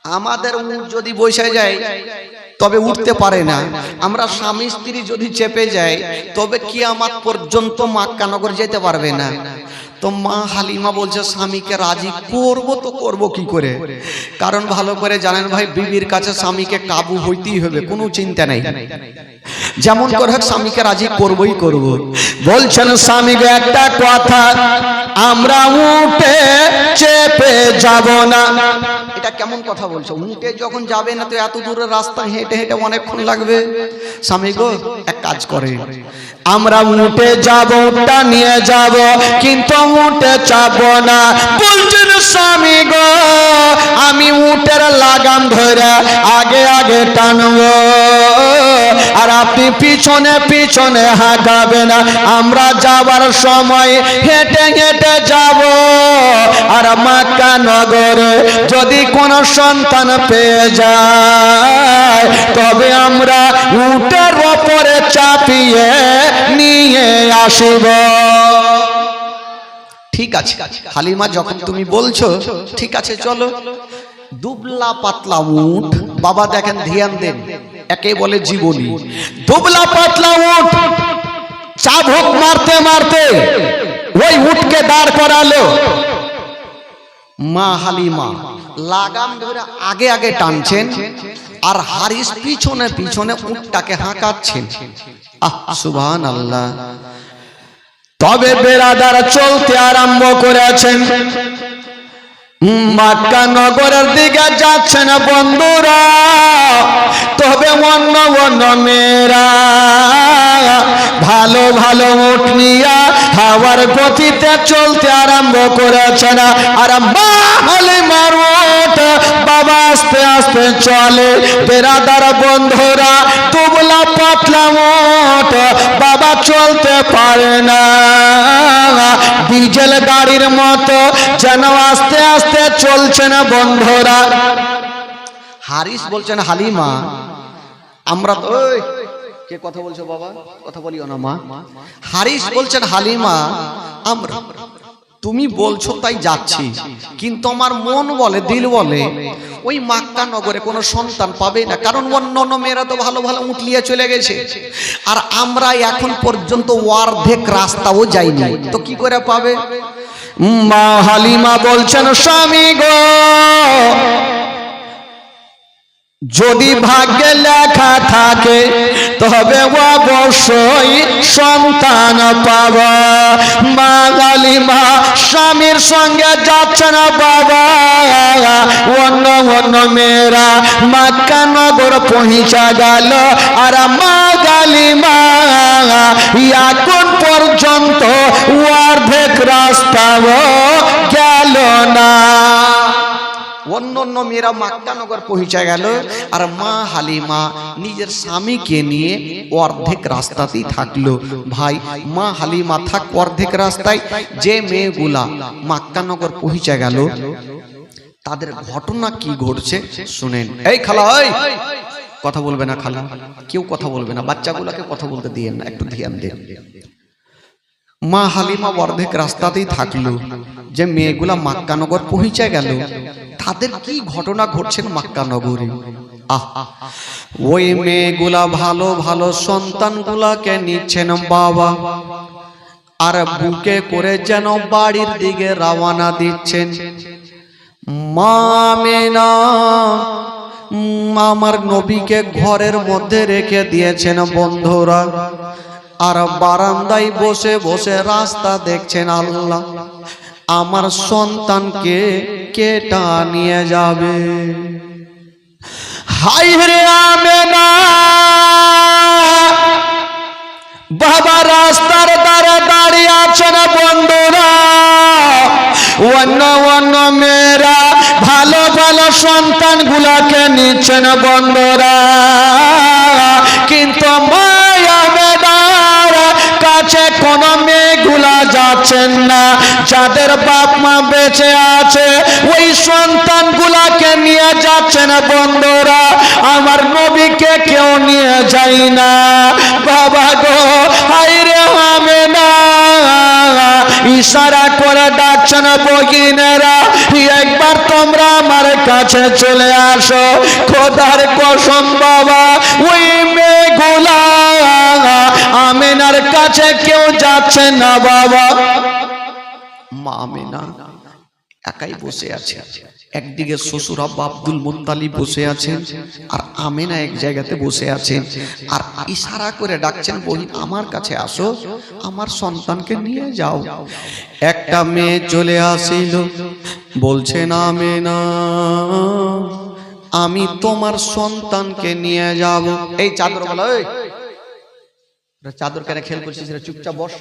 আমাদের উট যদি বসে যায় তবে উঠতে পারে না। আমরা স্বামী স্ত্রী যদি চেপে যাই তবে কিয়ামত পর্যন্ত মক্কা নগর যেতে পারবে না। তো মা হালিমা বলছে স্বামীকে রাজি করব তো করব কি করে? কারণ ভালো করে জানেন ভাই, বিবির কাছে স্বামীকে কাবু হইতেই হবে, কোনো চিন্তা নাই। যেমন করে হোক স্বামীকে রাজি করবই করব। বলছেন স্বামীকে একটা কথা, আমরা উঠে চেপে যাব না। এটা কেমন কথা বলছো? উঠে যখন যাবে না তো এত দূরের রাস্তা হেঁটে হেঁটে অনেকক্ষণ লাগবে। স্বামী গো এক কাজ করে, আমরা উঠে যাব, উঠটা নিয়ে যাব, কিন্তু উঠে চাপবো না। বলছেন স্বামী গো আমি উঠের লাগাম ধরে আগে আগে টানবো, আর আপনি পিছনে পিছনে হাঁকাবেন। আমরা যাবার সময় হেঁটে হেঁটে যাব, আর মক্কা নগরে যদি কোনো সন্তান পেয়ে যায় তবে আমরা উটের ওপরে চাপিয়ে নিয়ে আসব। ঠিক আছে হালিমা, যখন তুমি বলছো ঠিক আছে চলো। দুবলা পাতলা উট, বাবা দেখেন ধ্যান দেন, একে বলে জীবনী। দুবলা পাতলা উট চাবুক মারতে মারতে ওই উটকে দাঁড় করালো। মা হালিমা লাগাম ধরে আগে আগে টানছেন, আর হারিস পিছনে পিছনে উটটাকে হাঁকাচ্ছেন। সুবহানাল্লাহ। তবে বেরাদার চলতে আরম্ভ করেছেন, মক্কা নগরের দিকে যাচ্ছেন বন্ধুরা। তবে অন্য অন্য মেয়েরা ভালো ভালো উট নিয়া হাওয়ার গতিতে চলতে আরম্ভ করেছেন। আর মা হালিমার উট বাবা আস্তে আস্তে চলে। বেরাদার বন্ধুরা, দুবলা পাতলা উট বাবা চলতে পারে না, ডিজেল গাড়ির মতো যেন আস্তে আস্তে চলছে না বন্ধুরা। হারিস বলছেন হালিমা আমরা তো কে কথা বলছো বাবা, কথা বলিও না মা। হারিস বলছেন হালিমা আমরা, তুমি বলছো তাই যাচ্ছি, কিন্তু আমার মন বলে দিল বলে ওই মক্কা নগরে কোনো সন্তান পাবে না, কারণ অন্য মেয়েরা তো ভালো ভালো উঠলিয়ে চলে গেছে, আর আমরা এখন পর্যন্ত অর্ধেক রাস্তাও যাইনি, তো কি করে পাবে? মা হালিমা বলছেন স্বামী গো যদি ভাগ্যে লেখা থাকে তবে অবশ্যই সন্তান পাবা। মা হালিমা স্বামীর সঙ্গে যাচ্ছে না বাবা। অন্য অন্য মেয়েরা মক্কা নগর পৌঁছা গেল, আর মা হালিমা এখন পর্যন্ত অর্ধেক রাস্তাও গেল না। অন্য অন্য মেয়েরা মক্কা নগর পৌঁছে গেল, আর মা হালিমা নিজের স্বামীকে নিয়ে অর্ধেক রাস্তাতেই থাকলো। ভাই মা হালিমা থাক অর্ধেক রাস্তায়, যে মেয়েগুলা মক্কা নগর পৌঁছে গেল তাদের ঘটনা কি ঘটছে শুনেন। এই খালা, ওই কথা বলবে না খালা, কেউ কথা বলবে না, বাচ্চাগুলাকে কথা বলতে দিয়েন না, একটু ধ্যান দেন। মা হালিমা অর্ধেক রাস্তাতেই থাকলো, যে মেয়েগুলা মক্কা নগর পৌঁছে গেল তাদের কি ঘটনা ঘটছেন মক্কা নগরে। ওই মেয়েগুলা ভালো ভালো সন্তানগুলাকে নিচ্ছেন বাবা, আর বুকে করে যেন বাড়ির দিকে রওনা দিচ্ছেন। মা আমেনা আমার নবীকে ঘরের মধ্যে রেখে দিয়েছেন বন্ধুরা, আর বারান্দায় বসে বসে রাস্তা দেখছেন। আল্লাহ আমার সন্তানকে কেটা নিয়ে যাবে। হাই রে আমেনা, বাবা রাস্তার ধারে দাঁড়িয়ে আছেন বন্ধুরা। অন্য অন্য মেয়েরা ভালো ভালো সন্তান গুলাকে নিচ্ছেন বন্ধুরা, কিন্তু কাছে কোন মেয়েগুলা যাচ্ছেন না। যাদের বাপ মা বেঁচে আছে ওই সন্তান গুলাকে নিয়ে যাচ্ছেন বন্ধুরা, আমার নবীকে কেউ নিয়ে যায় না। বাবা গো হায়রে আমেনা, ইশারা করে ডাকছেন বগিনেরা একবার তোমরা আমার কাছে চলে আসো খোদার কসম বাবা ওই মেয়েগুলা আমিনার কাছে কেউ যাচ্ছে না বাবা মা আমিনা একাই বসে আছে একদিকে শ্বশুর আব্বা আব্দুল মুত্তালিব বসে আছেন আর আমিনা এক জায়গাতে বসে আছেন আর ইশারা করে ডাকছেন বহিন আমার কাছে আসো আমার সন্তানকে নিয়ে যাও একটা মেয়ে চলে আসিল বলছেন আমিনা আমি তোমার সন্তানকে নিয়ে যাব এই চাদর বলো এই চাদর কেন খেল করছিস চুপচাপ বস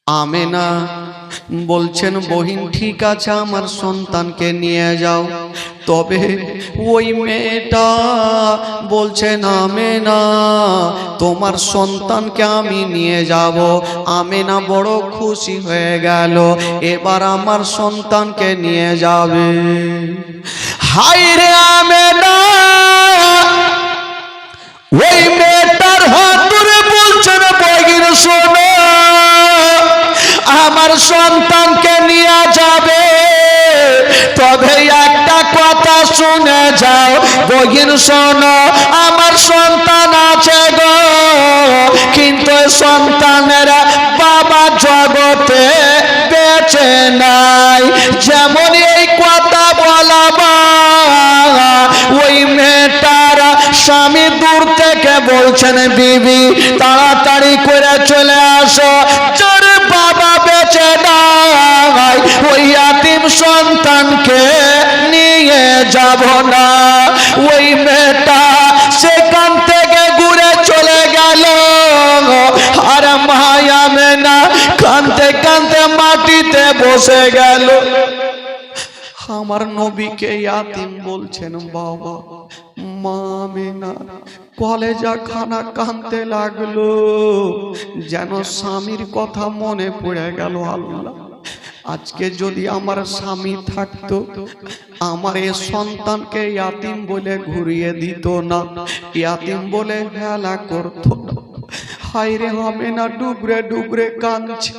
আমিনা বলছেন বহিন ঠিক আছে আমার সন্তানকে নিয়ে যাও তবে ওই মেয়েটা বলছেন আমিনা তোমার সন্তানকে আমি নিয়ে যাব আমিনা বড় খুশি হয়ে গেল এবার আমার সন্তানকে নিয়ে যাবে হায় রে আমিনা ওই মেয়েটার হাত ধরে বলছেন বহিন শোনো আমার সন্তানকে নিয়ে যাবে তবে একটা কথা শুনে যাও বহিন শোনো আমার সন্তান আছে গো কিন্তু সন্তানের বাবা জগতে বেঁচে নাই যেমন এই কথা বলা ওই মেয়েটার স্বামী দূর থেকে বলছেন বিবি তাড়াতাড়ি করে চলে আসো তোর বাবা বেঁচে নাই ওই ইয়াতিম সন্তানকে নিয়ে যাব না ওই মেয়েটা সেখান থেকে ঘুরে চলে গেল আর মায়া মেনা কাঁদতে কাঁদতে মাটিতে বসে গেল আমার নবীকে ইয়াতিম বলছেন বাবা মা আমিনা কলেজা খানা কাঁদতে লাগলো যেন স্বামীর কথা মনে পড়ে গেল আল্লাহ আজকে যদি আমার স্বামী থাকতো আমার এই সন্তানকে ইয়াতিম বলে ঘুরিয়ে দিত না ইয়াতিম বলে হেলা করতো না হায় রে আমিনা ডুবরে ডুবরে কাঁদছে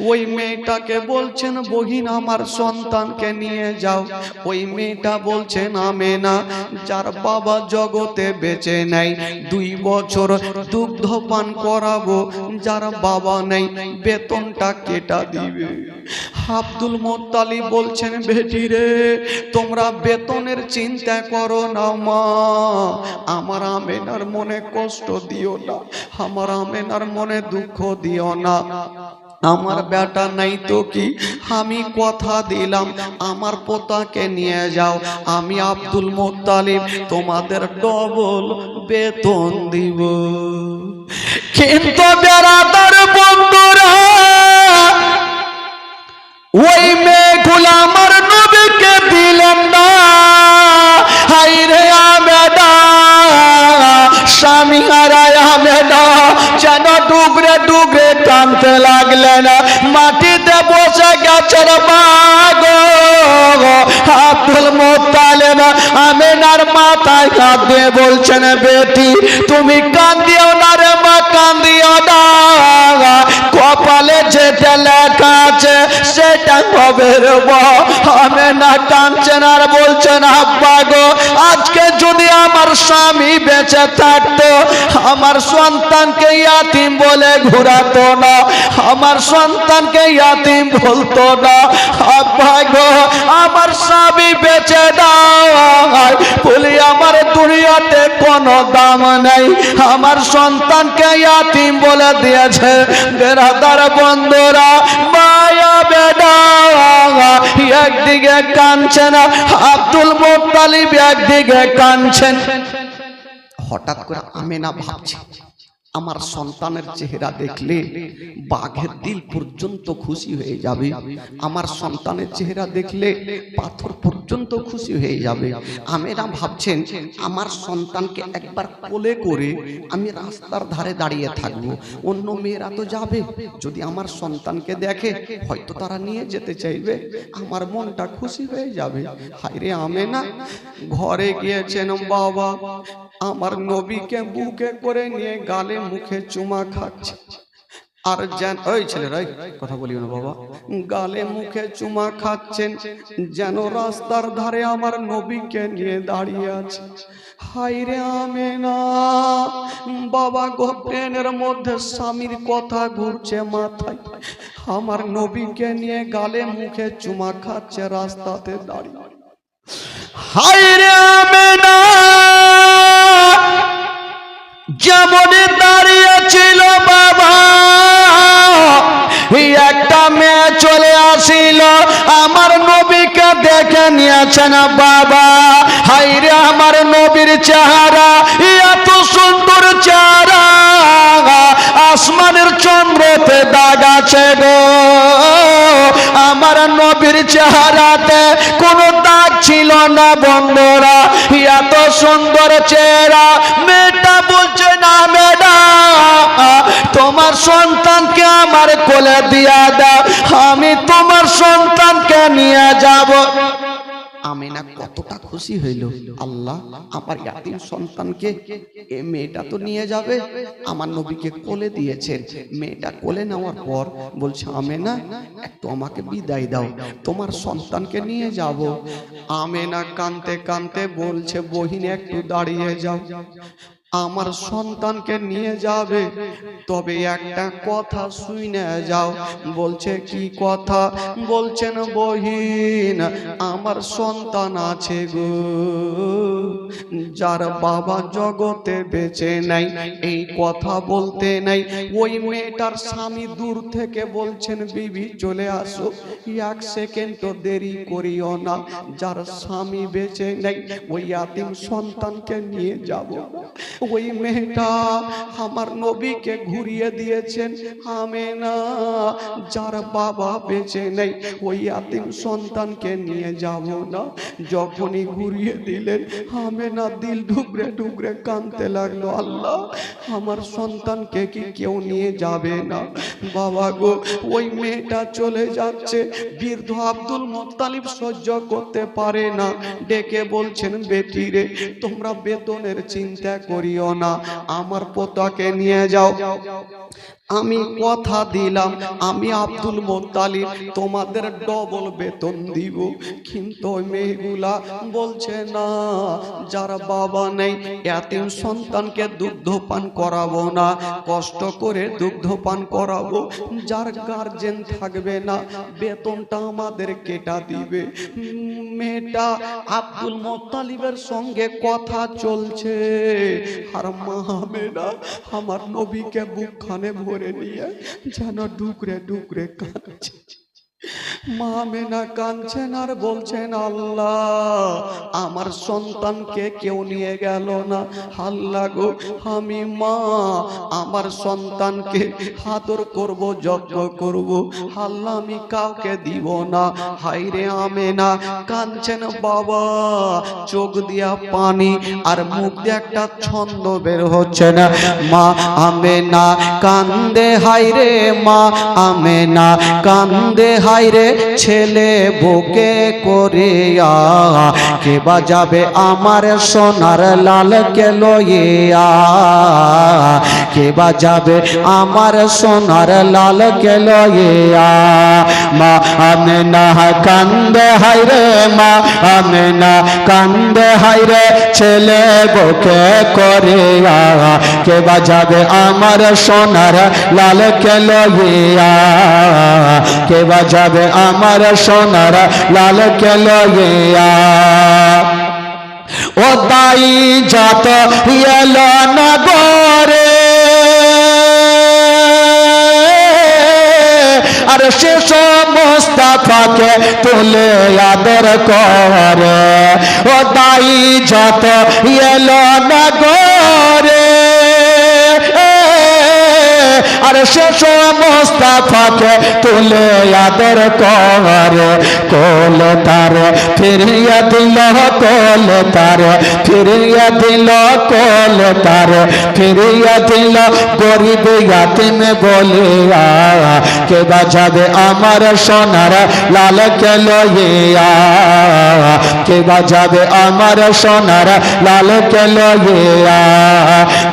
ওই মেয়েটাকে বলছেন বহিন আমার সন্তানকে নিয়ে যাও ওই মেয়েটা বলছেন আমিনা যার বাবা জগতে বেঁচে নাই 2 বছর দুগ্ধ পান করাবো যার বাবা নেই বেতনটা কেটা দিবে আব্দুল মুত্তালিব বলছেন বেটি রে তোমরা বেতনের চিন্তা করো না মা আমার আমিনার মনে কষ্ট দিও না আমার আমিনার মনে দুঃখ দিও না আমার বেটা নাই তো কি আমি কথা দিলাম আমার পোতাকে নিয়ে যাও আমি আব্দুল মুত্তালিব তোমাদের ডবল বেতন দিব কিন্তু বেরাদার বন্ধুরা ওই মেয়েগুলো আমার নবীকে দিলেন না হায় রে আমেনা স্বামী হারায় আমেনা যেন ডুগরে ডুগরে কাঁদতে লাগলেন মাটিতে বসে গেছেন মাগো আব্দুল মুত্তালিব আমিনার মাথায় হাত দিয়ে বলছেন বেটি তুমি কান্দিও না রে মা কান্দিও না কপালে যেটা লেখা আছে সেটা হবে রে আমিনা কাঁদছেন আর বলছেন আব্বা গো আজকে যদি আমার স্বামী বেঁচে থাকতো আমার সন্তানকে ইয়াতিম বলে ঘুরাতো না আমার সন্তানকে ইয়াতিম বলতো না আব্বা গো আমার স্বামী বেঁচে নাই বলি আমার দুনিয়াতে কোনো দাম নেই আমার সন্তানকে ইয়াতিম বলে দিয়েছে বেরাদার বন্ধুরা মায়া বেডা একদিকে কাঁদছেন আব্দুল মুত্তালিব একদিকে কাঁদছেন হঠাৎ করে আমিনা ভাবছে আমার সন্তানের চেহারা দেখলে বাঘের দিল পর্যন্ত খুশি হয়ে যাবে আমার সন্তানের চেহারা দেখলে পাথর পর্যন্ত খুশি হয়ে যাবে আমিনা ভাবছেন আমার সন্তানকে একবার কোলে করে আমি রাস্তার ধারে দাঁড়িয়ে থাকবো অন্য মেয়েরা তো যাবে যদি আমার সন্তানকে দেখে হয়তো তারা নিয়ে যেতে চাইবে আমার মনটা খুশি হয়ে যাবে হায় রে আমিনা ঘরে গিয়েছেন বাবা আমার নবীকে বুকে করে নিয়ে গালে মুখে চুমা খাচ্ছে আর যেন ওই ছেলেরাই কথা বলিও না বাবা, গালে মুখে চুমা খাচ্ছেন যেন রাস্তার ধারে আমার নবীকে নিয়ে দাঁড়িয়ে আছে। হাইরে আমেনা বাবা গো, ট্রেনের মধ্যে স্বামীর কথা ঘুরছে মাথায়, আমার নবীকে নিয়ে গালে মুখে চুমা খাচ্ছে রাস্তাতে দাঁড়িয়ে। হাইরে আমেনা যেমন দাঁড়িয়ে ছিল বাবা, একটা মেয়ে চলে আসিল আমার নবীকে দেখে নিয়েছেন বাবা। হাইরে আমার নবীর চেহারা এত সুন্দর চেহারা, আসমানের চন্দ্রতে দাগ আছে গো, আমার নবীর চেহারাতে কোনো দাগ ছিল না বন্ধুরা। এত সুন্দর চেহারা, মেয়েটা বলছে না মেয়েটা তোমার সন্তানকে আমার কোলে দিয়া দাও, আমি তোমার সন্তানকে নিয়ে যাব। আমিনা কতটা খুশি হইল, আল্লাহ আমার ইয়াতীম সন্তানকে এ মেয়েটা তো নিয়ে যাবে, আমার নবীকে কোলে দিয়েছেন। মেয়েটা কোলে নেওয়ার পর বলছে আমেনা একটু আমাকে বিদায় দাও, তোমার সন্তানকে নিয়ে যাব। আমেনা কাঁদতে কাঁদতে বলছে বহিন একটু দাঁড়িয়ে যাও, আমার সন্তানকে নিয়ে যাবে, তবে একটা কথা শুনে যাও। বলছে কি কথা? বলছেন বহিন আমার সন্তান আছে গো, যার বাবা জগতে বেঁচে নাই, এই কথা বলতে নাই। ওই মেয়েটার স্বামী দূর থেকে বলছেন বিবি চলে আসো, এক সেকেন্ড তো দেরি করিও না, যার স্বামী বেঁচে নাই ওই ইয়াতীম সন্তানকে নিয়ে যাব। ওই মেয়েটা আমার নবীকে ঘুরিয়ে দিয়েছেন, আমেনা যার বাবা বেঁচে নেই ওই ইয়াতীম সন্তানকে নিয়ে যাব না। যখনই ঘুরিয়ে দিলেন আমেনা দিল ডুবরে ডুবরে কাঁদতে লাগলো, আল্লাহ আমার সন্তানকে কি কেউ নিয়ে যাবে না? বাবা গো, ওই মেয়েটা চলে যাচ্ছে, বৃদ্ধ আব্দুল মুত্তালিব সহ্য করতে পারে না, ডেকে বলছেন বেটি রে তোমরা বেতনের চিন্তা করিও না, আমার পোতাকে নিয়ে যাও। আমি কথা দিলাম আমি আব্দুল মুত্তালিব তোমাদের ডবল বেতন দিব। কিন্তু ওই মেয়েগুলা বলছে না, যার বাবা নেই ইয়াতীম সন্তানকে দুগ্ধ পান করাবো না, কষ্ট করে দুগ্ধ পান করাবো, যার গার্জেন থাকবে না বেতনটা আমাদের কেটা দিবে। মেয়েটা আব্দুল মুত্তালিবের সঙ্গে কথা চলছে, আর মা আমেনা আমার নবীকে বুকখানে ভরে নিয়ে যেন ডুকরে ডুকরে কাঁদছে। মা আমেনা কাঁদছেন আর বলছেন আল্লাহ আমার সন্তানকে কেউ নিয়ে গেল না, আল্লাহ গো আমি মা আমার সন্তানকে আদর করব যত্ন করব, আল্লাহ আমি কাউকে দিব না। হাইরে আমেনা কাঁদছেন বাবা, চোখ দিয়া পানি আর মুখ দিয়ে একটা ছন্দ বের হচ্ছে না। মা আমেনা কান্দে, হাইরে মা আমেনা কান্দে, হাইরে ছেলে বুকে করিয়া, কে বাজাবে আমার সোনার লালকে লইয়া, কে বাজাবে আমার সোনার লালকে লইয়া। মা আমেনা কান্দে, হাইরে মা আমেনা কান্দে, হাইরে ছেলে বুকে করিয়া, কে বাজাবে আমার সোনার লালকে লইয়া, কে বাজাবে আমার সোনার লালকে লইয়া। ও দাই যত এলো নগরে, আর সে মুস্তাফাকে তুলে আদর করে। ও দাই যত এলো নগরে, আর শেষ মুস্তাফাকে তুলে আদর করে। কোল তার ফিরিয়ে দিল, কোল তার ফিরিয়ে দিল, কোল তার ফিরিয়ে দিল, গরিব ইয়াতীম বলিয়া, কে বাজাবে আমার সোনার লালকে লইয়া, কে বাজাবে আমার সোনার লালকে লইয়া।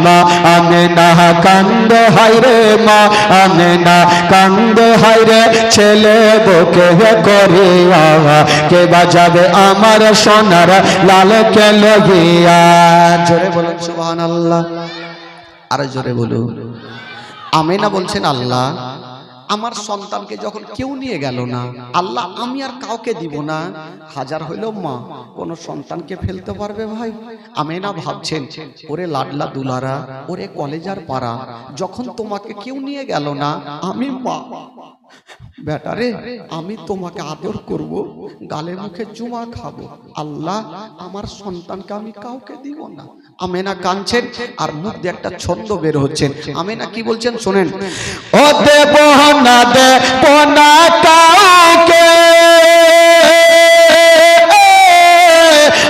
মা আমেনা কান্দে, হাইরে মা আমেনা কান্দে হায়রে ছেলে বুকে করিয়া কে বাজাবে আমার সোনার লালকে লইয়া জোরে বলুন সুবহানাল্লাহ আর জোরে বলুন আমেনা বলছেন আল্লাহ আমার সন্তানকে যখন কেউ নিয়ে গেল না আল্লাহ আমি আর কাউকে দিব না হাজার হইল মা কোন সন্তানকে ফেলতে পারবে ভাই আমেনা ভাবছেন ওরে লাডলা দুলারা ওরে কলেজার পাড়া যখন তোমাকে কেউ নিয়ে গেল না আমি মা বেটারে আমি তোমাকে আদর করব গালে মুখে চুমা খাবো আল্লাহ আমার সন্তানকে আমি কাউকে দিব না আমেনা কাঁদছেন আর মুখ দিয়ে একটা ছন্দ বের হচ্ছেন আমেনা কি বলছেন শুনেন ও দেব না দেব না কাউকে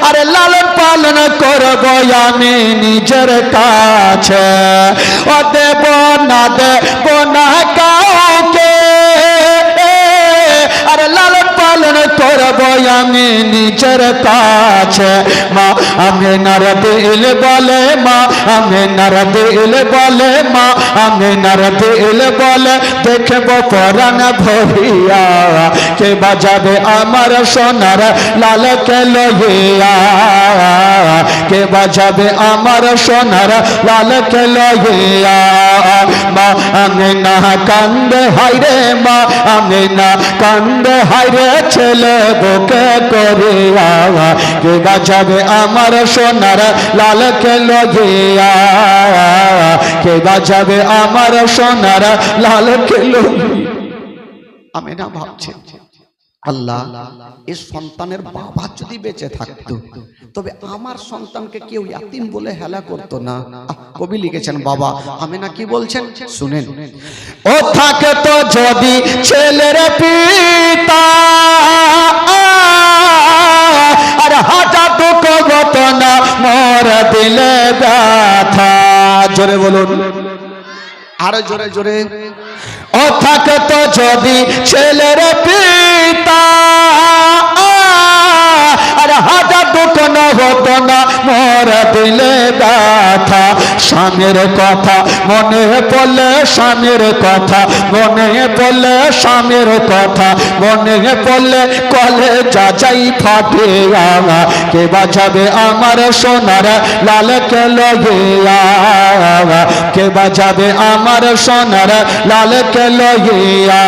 আরে লালন পালন করব আমি নিজের কাছে ও দেব না দেব না কাউকে আরে লালন পালন করব আমি নিজের কাছে মা আমেনার দিল বলে মা আমেনার দিল বলে মা আমেনার দিল বলে দেখব পরাণ ভরিয়া কে বাজাবে আমার সোনার লালকে লইয়া কে বাজাবে আমার সোনার লালকে লইয়া মা আমেনা কান্দে হায়রে মা আমেনা কান্দে হায়রে ছেলে বুকে করিয়া কে বাজাবে আমার সোনার লালকে লইয়া কে বাজাবে আমার সোনার লালকে লইয়া আমেনা ভাবছেন আল্লাহ এই সন্তানের বাবা যদি বেঁচে থাকতো তবে আমার সন্তানকে কেউ ইয়াতিম বলে হেলা করতো না কবি লিখেছেন বাবা আমেনা কি বলছেন শুনেন ও থাকে তো যদি ছেলের পিতা আর হাঁটা দুঃখ ঘটনা মোর দিলে ব্যথা জোরে বলুন আরো জোরে জোরে ও থাকে তো যদি ছেলের পিতা আর হাজার দুঃখ না হতো না মোর দিলে ব্যথা স্বামীর কথা মনে পড়লে স্বামীর কথা মনে পড়লে স্বামীর কথা মনে পড়লে কলে যাই ফাটে কে বাজাবে আমার সোনার লালকে লইয়া কে বাজাবে আমার সোনার লালকে লইয়া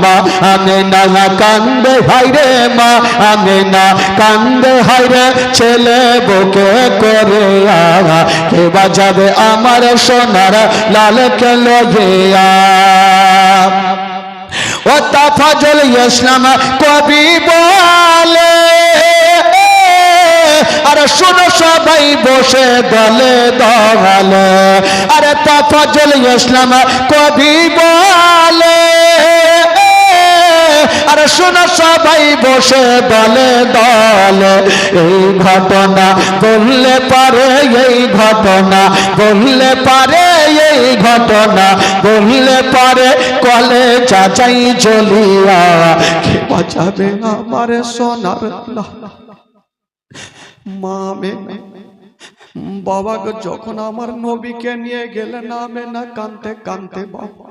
মা আমেনা কান্দে হায়রে মা আমেনা কান্দে হায়রে ছেলে বুকে করে কে বাজাবে আমার সোনার লালকে লইয়া ও তাফাজুল ইসলাম কবি বলে আরে শোনো সবাই বসে দলে দলে আরে তাফাজুল ইসলাম কবি বলে আরে শোনো সবাই বসে দলে দলে এই ঘটনা বললে পারে এই ঘটনা বললে পারে এই ঘটনা বললে পারে কলে চাচাই জ্বলিয়া কে বাঁচাবে আমার সোনার মা আমেনা বাবা গো যখন আমার নবীকে নিয়ে গেলেন আমেনা কাঁদতে কাঁদতে বাবা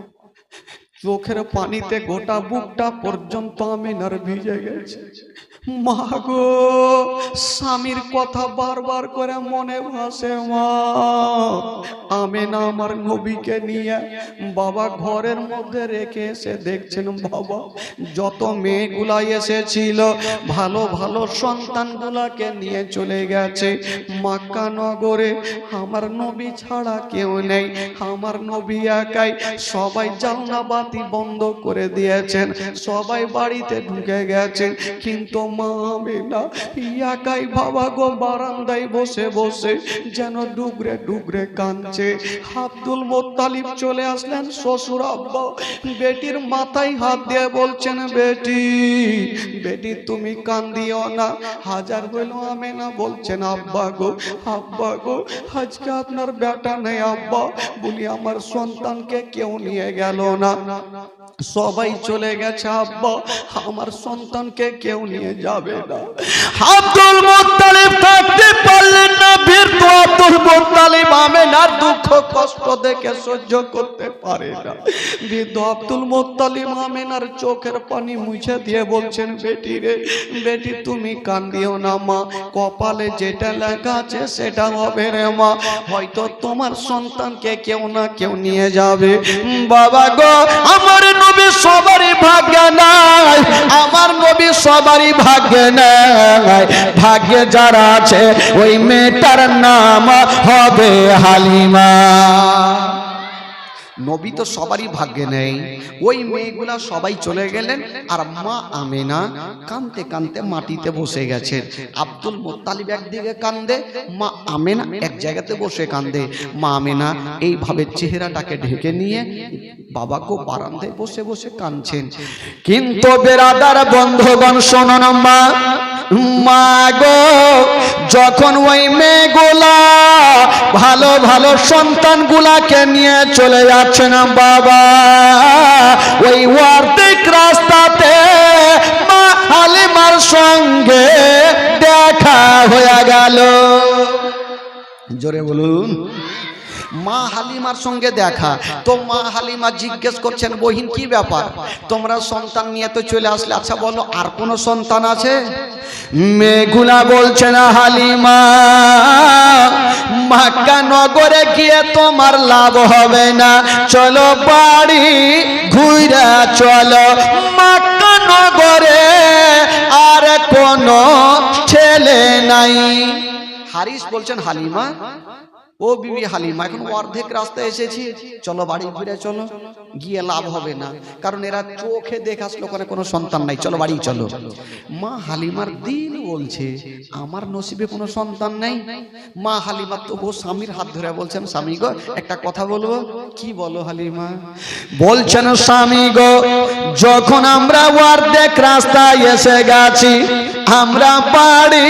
চোখের পানিতে গোটা বুকটা পর্যন্ত আমেনার ভিজে গেছে মা গো স্বামীর কথা বারবার করে মনে ভাসে মা আমেনা আমার নবীকে নিয়ে বাবা ঘরের মধ্যে রেখে এসে দেখছেন বাবা যত মেয়েগুলা এসেছিল ভালো ভালো সন্তানগুলাকে নিয়ে চলে গেছে মক্কা নগরে আমার নবী ছাড়া কেউ নেই আমার নবী একাই সবাই জানলা বাতি বন্ধ করে দিয়েছেন সবাই বাড়িতে ঢুকে গেছেন কিন্তু মা আমেনা একাই বাবা গো বারান্দায় বসে বসে যেন ডুগরে ডুগরে কাঁদছে আব্দুল মুত্তালিব চলে আসলেন শ্বশুর আব্বা বেটির মাথায় হাত দিয়ে বলছেন বেটি বেটি তুমি কান্দিও না হাজার হইল আমেনা বলছেন আব্বা গো আজকে আপনার বেটা নেই আব্বা বলি আমার সন্তানকে কেউ নিয়ে গেল না সবাই চলে গেছে আব্বা আমার সন্তানকে কেউ নিয়ে যাবে না আব্দুল মুত্তালিব থাকতে পারলেন না বীর তো আব্দুল মুত্তালিব আমেনার দুঃখ কষ্ট দেখে সহ্য করতে পারে না। বৃদ্ধ আব্দুল মুত্তালিব আমিনার চোখের পানি মুছে দিয়ে বলছেন, বেটি রে বেটি তুমি কান্দিও না মা, কপালে যেটা লেখা আছে সেটা হবে রে মা, হয়তো তোমার সন্তানকে কেউ না কেউ নিয়ে যাবে। বাবা গো, আমার নবী সবারই ভাগ্যে নাই, আমার নবী সবারই ভাগ্যে নাই। ভাগ্যে যারা আছে ওই মেয়েটার নাম হবে হালিমা। নবী তো সবারই ভাগ্যে নেই। ওই মেয়েগুলা সবাই চলে গেলেন, আর মা আমেনা কাঁদতে কাঁদতে মাটিতে বসে গেছেন। আব্দুল মুত্তালিব একদিকে কান্দে, মা আমেনা এক জায়গাতে বসে কান্দে। মা আমেনা এইভাবে চেহারাটাকে ঢেকে নিয়ে বাবাকে বারান্দায় বসে বসে কাঁদছেন। কিন্তু বেরাদার বন্ধুগণ শোনো মা, মা গো, যখন ওই মেয়েগুলা ভালো ভালো সন্তানগুলাকে নিয়ে চলে যাচ্ছেন বাবা, ওই অর্ধেক রাস্তাতে মা হালিমার সঙ্গে দেখা হয়ে গেল। জোরে বলুন, মা হালিমার সঙ্গে দেখা। তো মা হালিমা জিজ্ঞেস করছেন, বহিন কি ব্যাপার, তোমরা সন্তান নিয়ে তো চলে আসলে, আচ্ছা বলো আর কোনো সন্তান আছে? মেয়েগুলা বলছেন, হালিমা মক্কা নগরে গিয়ে তোমার লাভ হবে না, চলো বাড়ি ঘুরে চলো, মক্কা নগরে আর কোনো ছেলে নাই। হারিস বলছেন, হালিমা ও বিবি হালিমা, এখন অর্ধেক রাস্তায় এসেছি, চলো বাড়ি ঘুরে চলো, গিয়ে লাভ হবে না, কারণ এরা চোখে দেখে আসলো ওখানে কোনো সন্তান নাই, চলো বাড়ি চলো। মা হালিমার দিল বলছে আমার নসিবে কোনো সন্তান নাই। মা হালিমা তবু স্বামীর হাত ধরে বলছেন, স্বামী গো একটা কথা বলবো। কি বলো হালিমা? বলছেন, স্বামী গো, যখন আমরা অর্ধেক রাস্তায় এসে গেছি, আমরা বাড়ি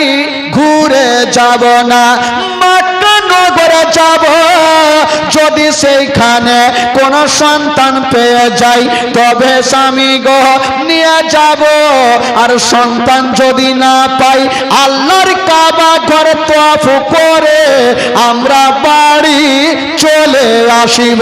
ঘুরে যাব না, মক্কা নগরে যাব, যদি সেইখানে কোন সন্তান পেয়ে যাই তবে স্বামী গো নিয়ে যাব, আর সন্তান যদি না পাই আল্লাহর কাবা ঘরে তওয়াফ করে আমরা বাড়ি চলে আসিব।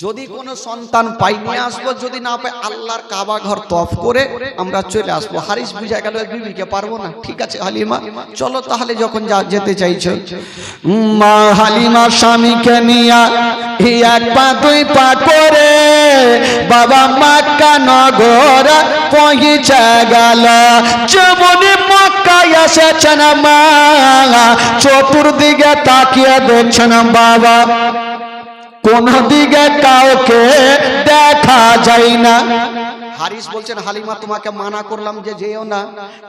যদি কোনো সন্তান পাই নিয়ে আসবো, যদি না পাই আল্লাহর কাবা ঘর তওয়াফ করে আমরা চলে আসবো। হারিস বুঝা গেল বিবিকে পারবো না, ঠিক আছে হালিমা চলো তাহলে, যখন যেতে চাইছো। মা হালিমা স্বামীকে নিয়ে এক পা দুই পা করে বাবা মক্কা নগর পৌঁছে গেল। যেমনি মক্কায় এসেছেন মা, চতুর্দিকে তাকিয়ে দেখছেন বাবা, কোন দিকে কাউকে দেখা যায় না। হারিস বলছেন, হালিমা তোমাকে মানা করলাম যে যেও না,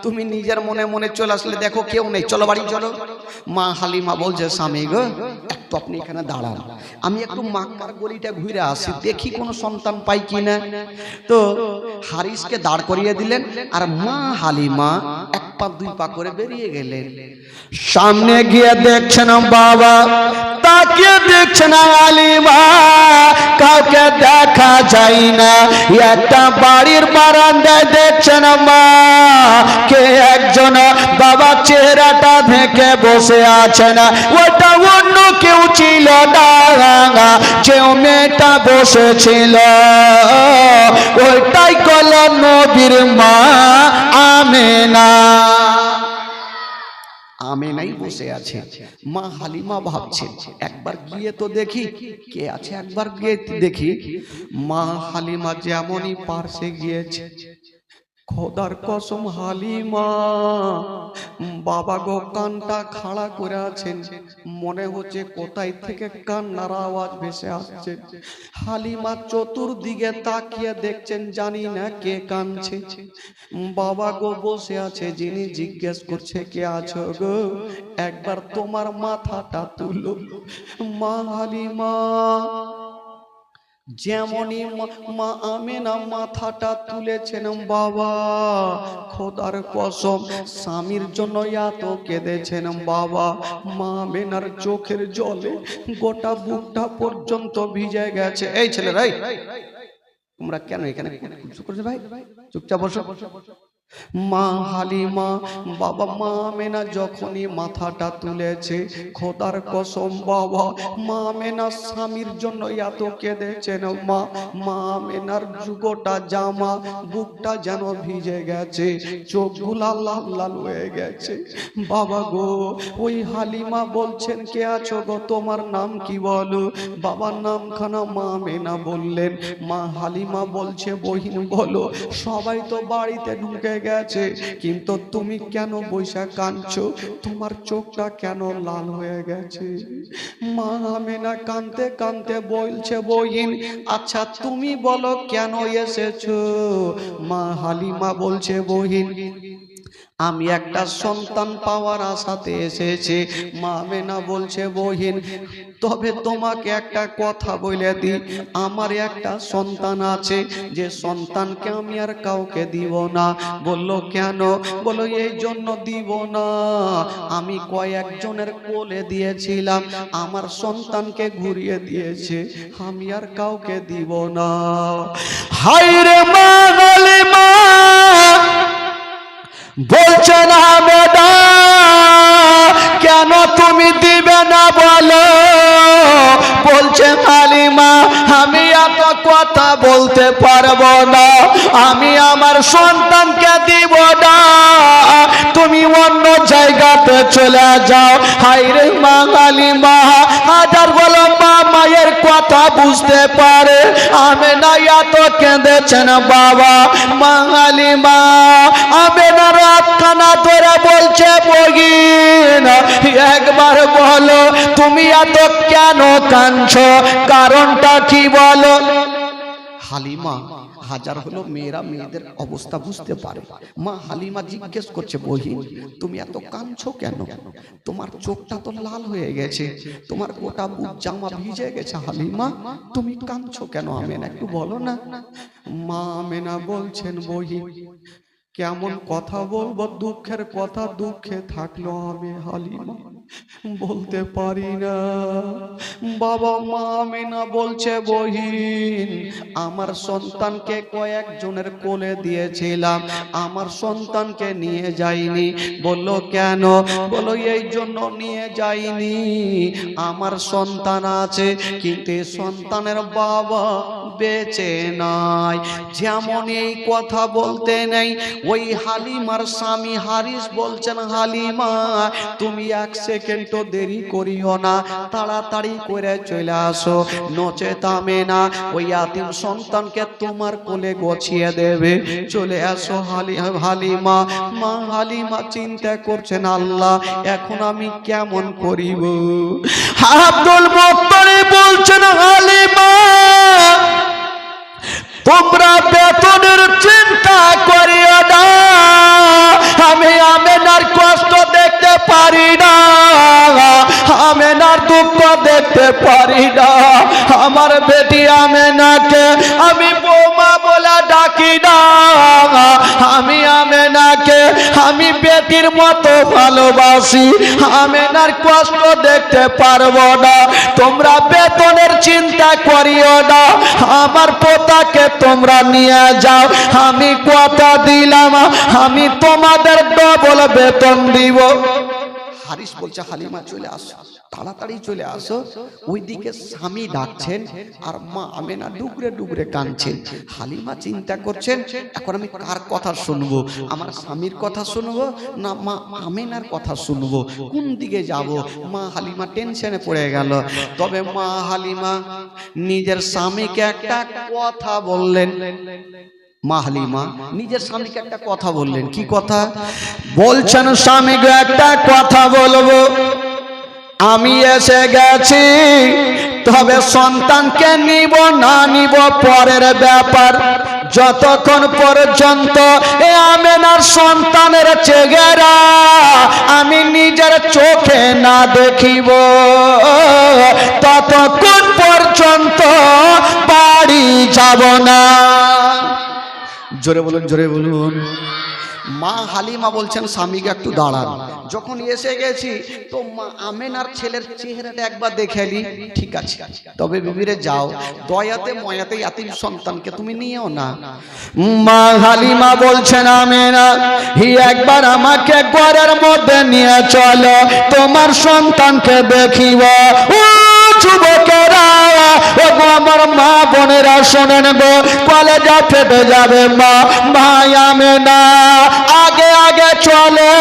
তুমি নিজের মনে মনে চলে আসলে, দেখো কেউ নেই, চলো বাড়ি চলো। মা হালিমা বলছে, স্বামী গো একটু আপনি এখানে দাঁড়ান, আমি একটু মক্কার গলিটা ঘুরে আসি, দেখি কোনো সন্তান পাই কিনা। তো হারিসকে দাঁড় করিয়ে দিলেন, আর মা হালিমা এক পা দুই পা করে বেরিয়ে গেলেন। সামনে গিয়ে দেখছেন বাবা, তাকিয়ে দেখছেন হালিমা, কাউকে দেখা যায় না। একটা বাড়ির বারান্দায় দেখছেন মা, কে একজন বাবা চেহারাটা ঢেকে বসে আছেন, ওটা অন্য কেউ ছিল না, যে মেয়েটা বসেছিল ওইটাই কল নবীর মা আমেনা। আমেনাই বসে আছে। মা হালিমা ভাবছেন একবার গিয়ে তো দেখি কে আছে, একবার গিয়ে দেখি। মা হালিমা যেমনই পার্শ্বে গিয়েছে, খোদার কসম হালিমা বাবা গো কানটা খাড়া করে আছেন, মনে হচ্ছে কোথায় থেকে কান্নার আওয়াজ ভেসে আসছে। হালিমা চতুর্দিকে তাকিয়ে দেখছেন, জানি না কে কাঁদছে। বাবা গো বসে আছে, যিনি জিজ্ঞেস করছে কে আছো গো, একবার তোমার মাথাটা তুলো। মা হালিমা যেমনই মা আমেনা মাথাটা তুলেছেন, বাবা খোদার কসম স্বামীর জন্য এত কেঁদেছেন বাবা। মা আমেনার চোখের জলে গোটা বুকটা পর্যন্ত ভিজে গেছে। এই ছেলেরাই তোমরা কেন এখানে ভাই চুপচাপ বসো। মা হালিমা বাবা মা আমেনা যখনই মাথাটা তুলেছে, খোদার কসম বাবা মা আমেনা স্বামীর জন্য এত কেঁদেছেন। মা আমেনার যুগটা জামা বুকটা যেন ভিজে গেছে, চোখগুলা লাল লাল হয়ে গেছে। বাবা গো, ওই হালিমা বলছেন কে আছো গো, তোমার নাম কি বলো? বাবার নামখানা মা আমেনা বললেন। মা হালিমা বলছে বহিন বলো, সবাই তো বাড়িতে ঢুকে গেছে, কিন্তু তুমি কেন বৈশা কাঁদছো? তোমার চোখটা কেন লাল হয়ে গেছে? মা আমেনা কাঁদতে কাঁদতে বলছে বহিন আচ্ছা তুমি বলো কেন এসেছো? মা হালিমা বলছে বহিন আমি একটা সন্তান পাওয়ার আশাতে এসেছি। মা আমেনা বলছে বহিন তবে তোমাকে একটা কথা বলে দিই, আমার একটা সন্তান আছে, যে সন্তানকে আমি আর কাউকে দিব না। বলল কেন? বলো এই জন্য দিব না, আমি কয়েকজনের কোলে দিয়েছিলাম, আমার সন্তানকে ঘুরিয়ে দিয়েছে, আমি আর কাউকে দিব না। হায়রে মা হালিমা বলছেন আমেনা কেন তুমি দিবে না বলো? বলছে হালিমা আমি এত কথা বলতে পারবো না, আমি আমার সন্তানকে দিব না, তুমি অন্য জায়গাতে চলে যাও। হায়রে মা হালিমা হাজার বলো মা মায়ের কথা বুঝতে পারে, আমেনা এত কেঁদেছেন বাবা। মা হালিমা আমেনা রাতখানা ধরে বলছে বহিন একবার বলো তুমি এত কেন কাঁদছো, কারণটা কি বলো? হালিমা হাজার হলো মেয়েরা মেয়েদের অবস্থা বুঝতে পারে। মা হালিমা জিজ্ঞেস করছে বহিন তুমি এত কাঁদছো কেন? তোমার চোখটা তো লাল হয়ে গেছে, তোমার গোটা বুক জামা ভিজে গেছে, হালিমা তুমি কাঁদছো কেন? আমেনা একটু বলো না। মা আমেনা বলছেন বহিন কেমন কথা বলবো, দুঃখের কথা দুঃখে থাকলো আমি হালিমা বলতে পারি না। বাবা মা আমেনা বলছে বহিন আমার সন্তানকে কয়েকজনের কোলে দিয়েছিলাম, আমার সন্তানকে নিয়ে যাইনি। বললো কেন? বলো এই জন্য নিয়ে যাইনি, আমার সন্তান আছে কিন্তু সন্তানের বাবা বেঁচে নাই। যেমন এই কথা বলতে নেই, ওই হালিমার স্বামী হারিস বলছেন হালিমা তুমি এক সেকেন্ড দেরি করিও না, তাড়াতাড়ি করে চলে আসো, নচেত আমেনা ওই ইয়াতীম সন্তানকে তোমার কোলে গছিয়ে দেবে। চলে আসো হালিমা। মা হালিমা চিন্তা করছেন আল্লাহ এখন আমি কেমন করিব। আব্দুল মুত্তালিব বলছেন হালিমা তোমরা বেতনের চিন্তা করিও না, আমি আমেনার কষ্ট দেখতে পারি না, আমেনার দুঃখ দেখতে পারি না, আমার বেটি আমেনাকে আমি বৌমা বলে ডাকি না, আমি আমেনাকে আমি বেটির মতো ভালোবাসি, আমেনার কষ্ট দেখতে পারবো না, তোমরা বেতনের চিন্তা করিও না, আমার পোতাকে তোমরা নিয়ে যাও, আমি কথা দিলাম আমি তোমাদের ডবল বেতন দিব। হারিস বলছে হালিমা চলে আসো, তাড়াতাড়ি চলে আসো। ওইদিকে স্বামী ডাকছেন আর মা আমেনা ডুগরে ডুগরে কাঁদছেন। হালিমা চিন্তা করছেন এখন আমি কার কথা শুনবো, আমার স্বামীর কথা শুনবো না মা আমেনার কথা শুনবো, কোন দিকে যাব? মা হালিমা টেনশনে পড়ে গেল। তবে মা হালিমা নিজের স্বামীকে একটা কথা বললেন। মা হালিমা নিজের স্বামীকে একটা কথা বললেন। কি কথা বলছেন? স্বামীকে একটা কথা বলবো, আমি এসে গেছি, তবে সন্তানকে নিব না নিব পরের ব্যাপার, যতক্ষণ পর্যন্ত এ আমেনার সন্তানের চেহারা আমি নিজের চোখে না দেখিব ততক্ষণ পর্যন্ত বাড়ি যাব না। জোরে বলুন, জোরে বলুন। মা হালিমা বলছেন স্বামীকে একটু দাঁড়ান। যখন এসে গেছি তো মা আমেনার ছেলের চেহারাটা একবার দেখে নি, ঠিক আছে তবে বিবিরে যাও, দয়াতে ময়াতে ইয়াতিম সন্তানকে তুমি নিয়েও না। মা হালিমা বলছেন আমেনা একবার আমাকে ঘরের মধ্যে নিয়ে চলো, তোমার সন্তানকে দেখিব। ও যুবকেরা, ও আমার মা বোনেরা শোনেন গো, কলেজা ফেটে যাবে। মা ভাই আমেনা আগে আগে চলে,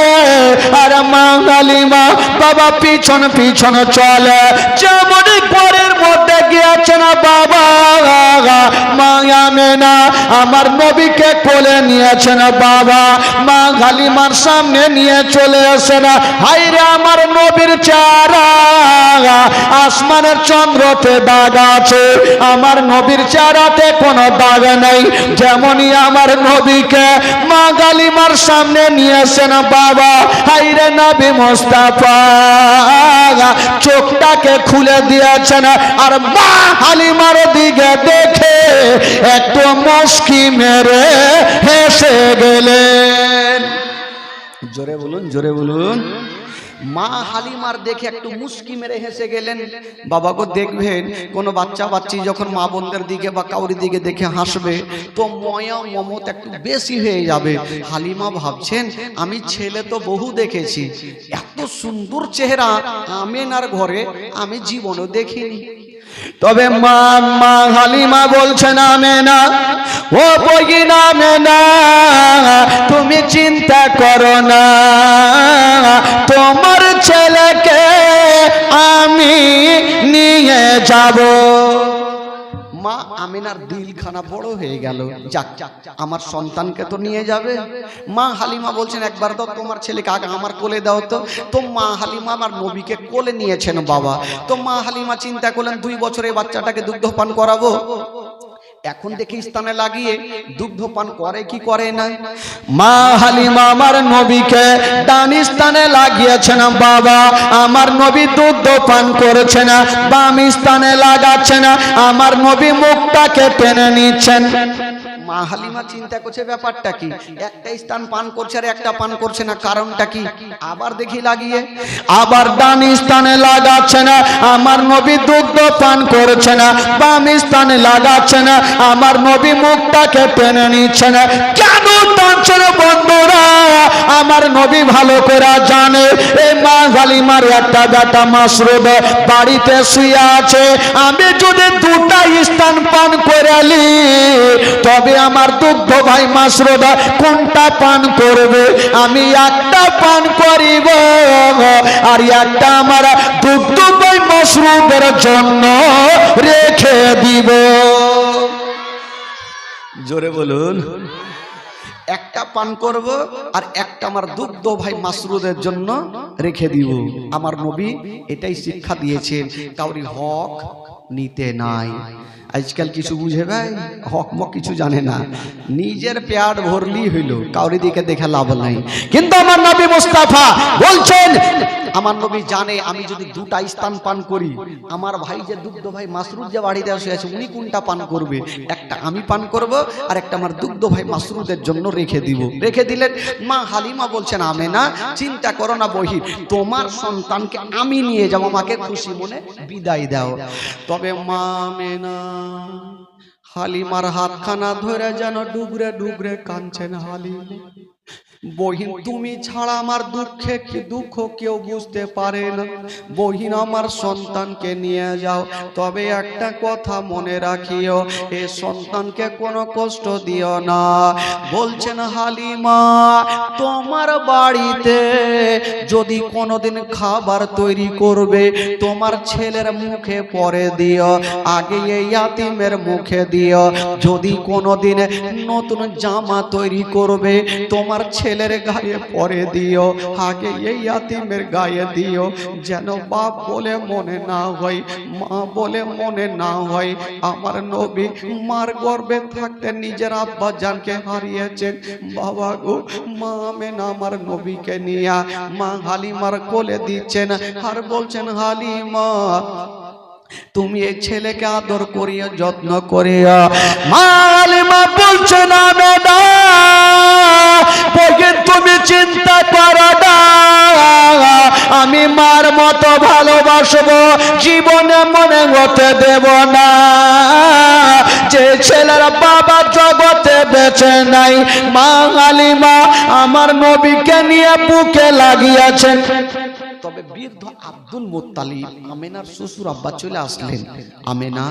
আর মা হালিমা বাবা পিছন পিছন চলে। যেমনই ঘরের মধ্যে গিয়েছেন বাবা, মা আমেনা আমার নবীকে কোলে নিয়েছেন বাবা। মা হালিমার সামনে নিয়ে চলে আসেন। হায়রে আমার নবীর চেহারা, আসমানের চন্দ্রতে দাগ আছে, আমার নবীর চেহারাতে কোনো দাগ নেই। যেমনই আমার নবীকে মা হালিমার সামনে নিয়েছেন বাবা, হায়রে নবী মুস্তাফা চোখটাকে খুলে দিয়েছেন, আর মা হালিমার দিকে দেখে একটু মুস্কি মেরে হেসে গেলেন। জোরে বলুন, জোরে বলুন। মা হালিমার দেখে একটু মুস্কি মেরে হেসে গেলেন। বাবা গো দেখবেন কোনো বাচ্চা বাচ্চি যখন মা বোনদের দিকে বা কাউরি দিকে দেখে হাসবে তো ময়া মমত একটু বেশি হয়ে যাবে। হালিমা ভাবছেন আমি ছেলে তো বহু দেখেছি, এত সুন্দর চেহারা আমেনার ঘরে আমি জীবনও দেখিনি। তবে মা হালিমা বলছেন আমেনা, ও বগিনা আমেনা তুমি চিন্তা করো না, তোমার ছেলেকে আমি নিয়ে যাব। মা আমিনার দিলখানা বড় হয়ে গেল, যাক আমার সন্তানকে তো নিয়ে যাবে। মা হালিমা বলছেন একবার তো তোমার ছেলেকে আগে আমার কোলে দাও তো। তো মা হালিমা আমার নবীকে কোলে নিয়েছেন বাবা। তো মা হালিমা চিন্তা করলেন 2 বছরের বাচ্চাটাকে দুগ্ধপান করাবো। এখন দেখি স্থানে লাগিয়ে দুগ্ধপান করে কি করে না। মা হালিমা আমার নবীকে ডান স্থানে লাগিয়েছেন বাবা, আমার নবী দুগ্ধপান করেছে না। বাম স্থানে লাগাচ্ছে না, আমার নবী মুখটাকে টেনে নিচ্ছেন। মা হালিমা চিন্তা করছে ব্যাপারটা কি, একটা স্থান পান করছে আর একটা পান করছে না, কারণটা কি। আবার দেখি লাগিয়ে, আবার ডান স্থানে লাগাচ্ছে না, আমার নবী দুগ্ধ পান করছে না। বাম স্থানে লাগাচ্ছে না, আমার নবী মুখটাকে টেনে নিচ্ছে না। কেন টানছে না বন্ধুরা? আমার নবী ভালো করে জানে এই মা হালিমার একটা বেটা মাসরুদ বাড়িতে শুয়ে আছে। আমি যদি 2টা স্থান পান করে নি তবে আমার দুগ্ধ ভাই মাসরুদ কোনটা পান করবে? আমি একটা পান করিব, আর একটা আমার দুগ্ধ ভাই মাসরুদের জন্য রেখে দিব। জোরে বলুন। একটা পান করব আর একটা আমার দুগ্ধ ভাই মাসরুদের জন্য রেখে দিব। আমার নবী এটাই শিক্ষা দিয়েছেন, কাউরি হক নিতে নাই। আজকাল কিছু বুঝে ভাই, হক মক কিছু জানে না, নিজের পেট ভরলি হইল, কাউরি দিকে দেখে লাভ নাই। কিন্তু আমার নবী মুস্তাফা বলছেন, আমার নবী জানে আমি যদি 2টা স্থান পান করি, আমার ভাই যে দুগ্ধ ভাই মাসরুদ যে বাড়িতে আসে আছে উনি কোনটা পান করবে? একটা আমি পান করব আর একটা আমার দুগ্ধ ভাই মাসরুদের জন্য রেখে দিব। রেখে দিলেন। মা হালিমা বলছেন আমেনা চিন্তা করো না বহি, তোমার সন্তানকে আমি নিয়ে যাব, আমাকে খুশি মনে বিদায় দাও। তবে মা আমেনা হালিমার হাতখানা ধরে যেন ডুগরে ডুগরে কাঁদছেন। হালিমা বহিন তুমি ছাড়া আমার দুঃখে কি দুঃখ কেউ বুঝতে পারে না। বহিন আমার সন্তানকে নিয়ে যাও, তবে একটা কথা মনে রাখিও, এ সন্তানকে কোনো কষ্ট দিও না। বলছেন হালিমা তোমার বাড়িতে যদি কোনোদিন খাবার তৈরি করবে তোমার ছেলের মুখে পরে দিও, আগে এই ইয়াতিমের মুখে দিও। যদি কোনোদিন নতুন জামা তৈরি করবে তোমার ছেলের গায়ে পরে দিও, আগে এই ইয়াতিমের গায়ে দিও, যেন বাপ বলে মনে না হয়, মা বলে মনে না হয়। আমার নবী মার গর্ভে থাকতে নিজের আব্বা জানকে হারিয়েছেন। বাবা গো, মা আমেনা আমার নবীকে নিয়ে মা হালিমার কোলে দিচ্ছেন আর বলছেন হালিমা তুমি এই ছেলেকে আদর করিও, যত্ন করিও। মা হালিমা বলছে না বেটা, তুমি চিন্তা করো না, আমি মার মতো ভালোবাসবো, জীবনে মনে হতে দেব না। যে ছেলের বাবা জগতে বেঁচে নাই, মা হালিমা আমার নবীকে নিয়ে বুকে লাগিয়েছেন। তবে বৃদ্ধ আব্দুল মুত্তালিব আমেনার শ্বশুর আব্বা চলে আসলেন। আমেনা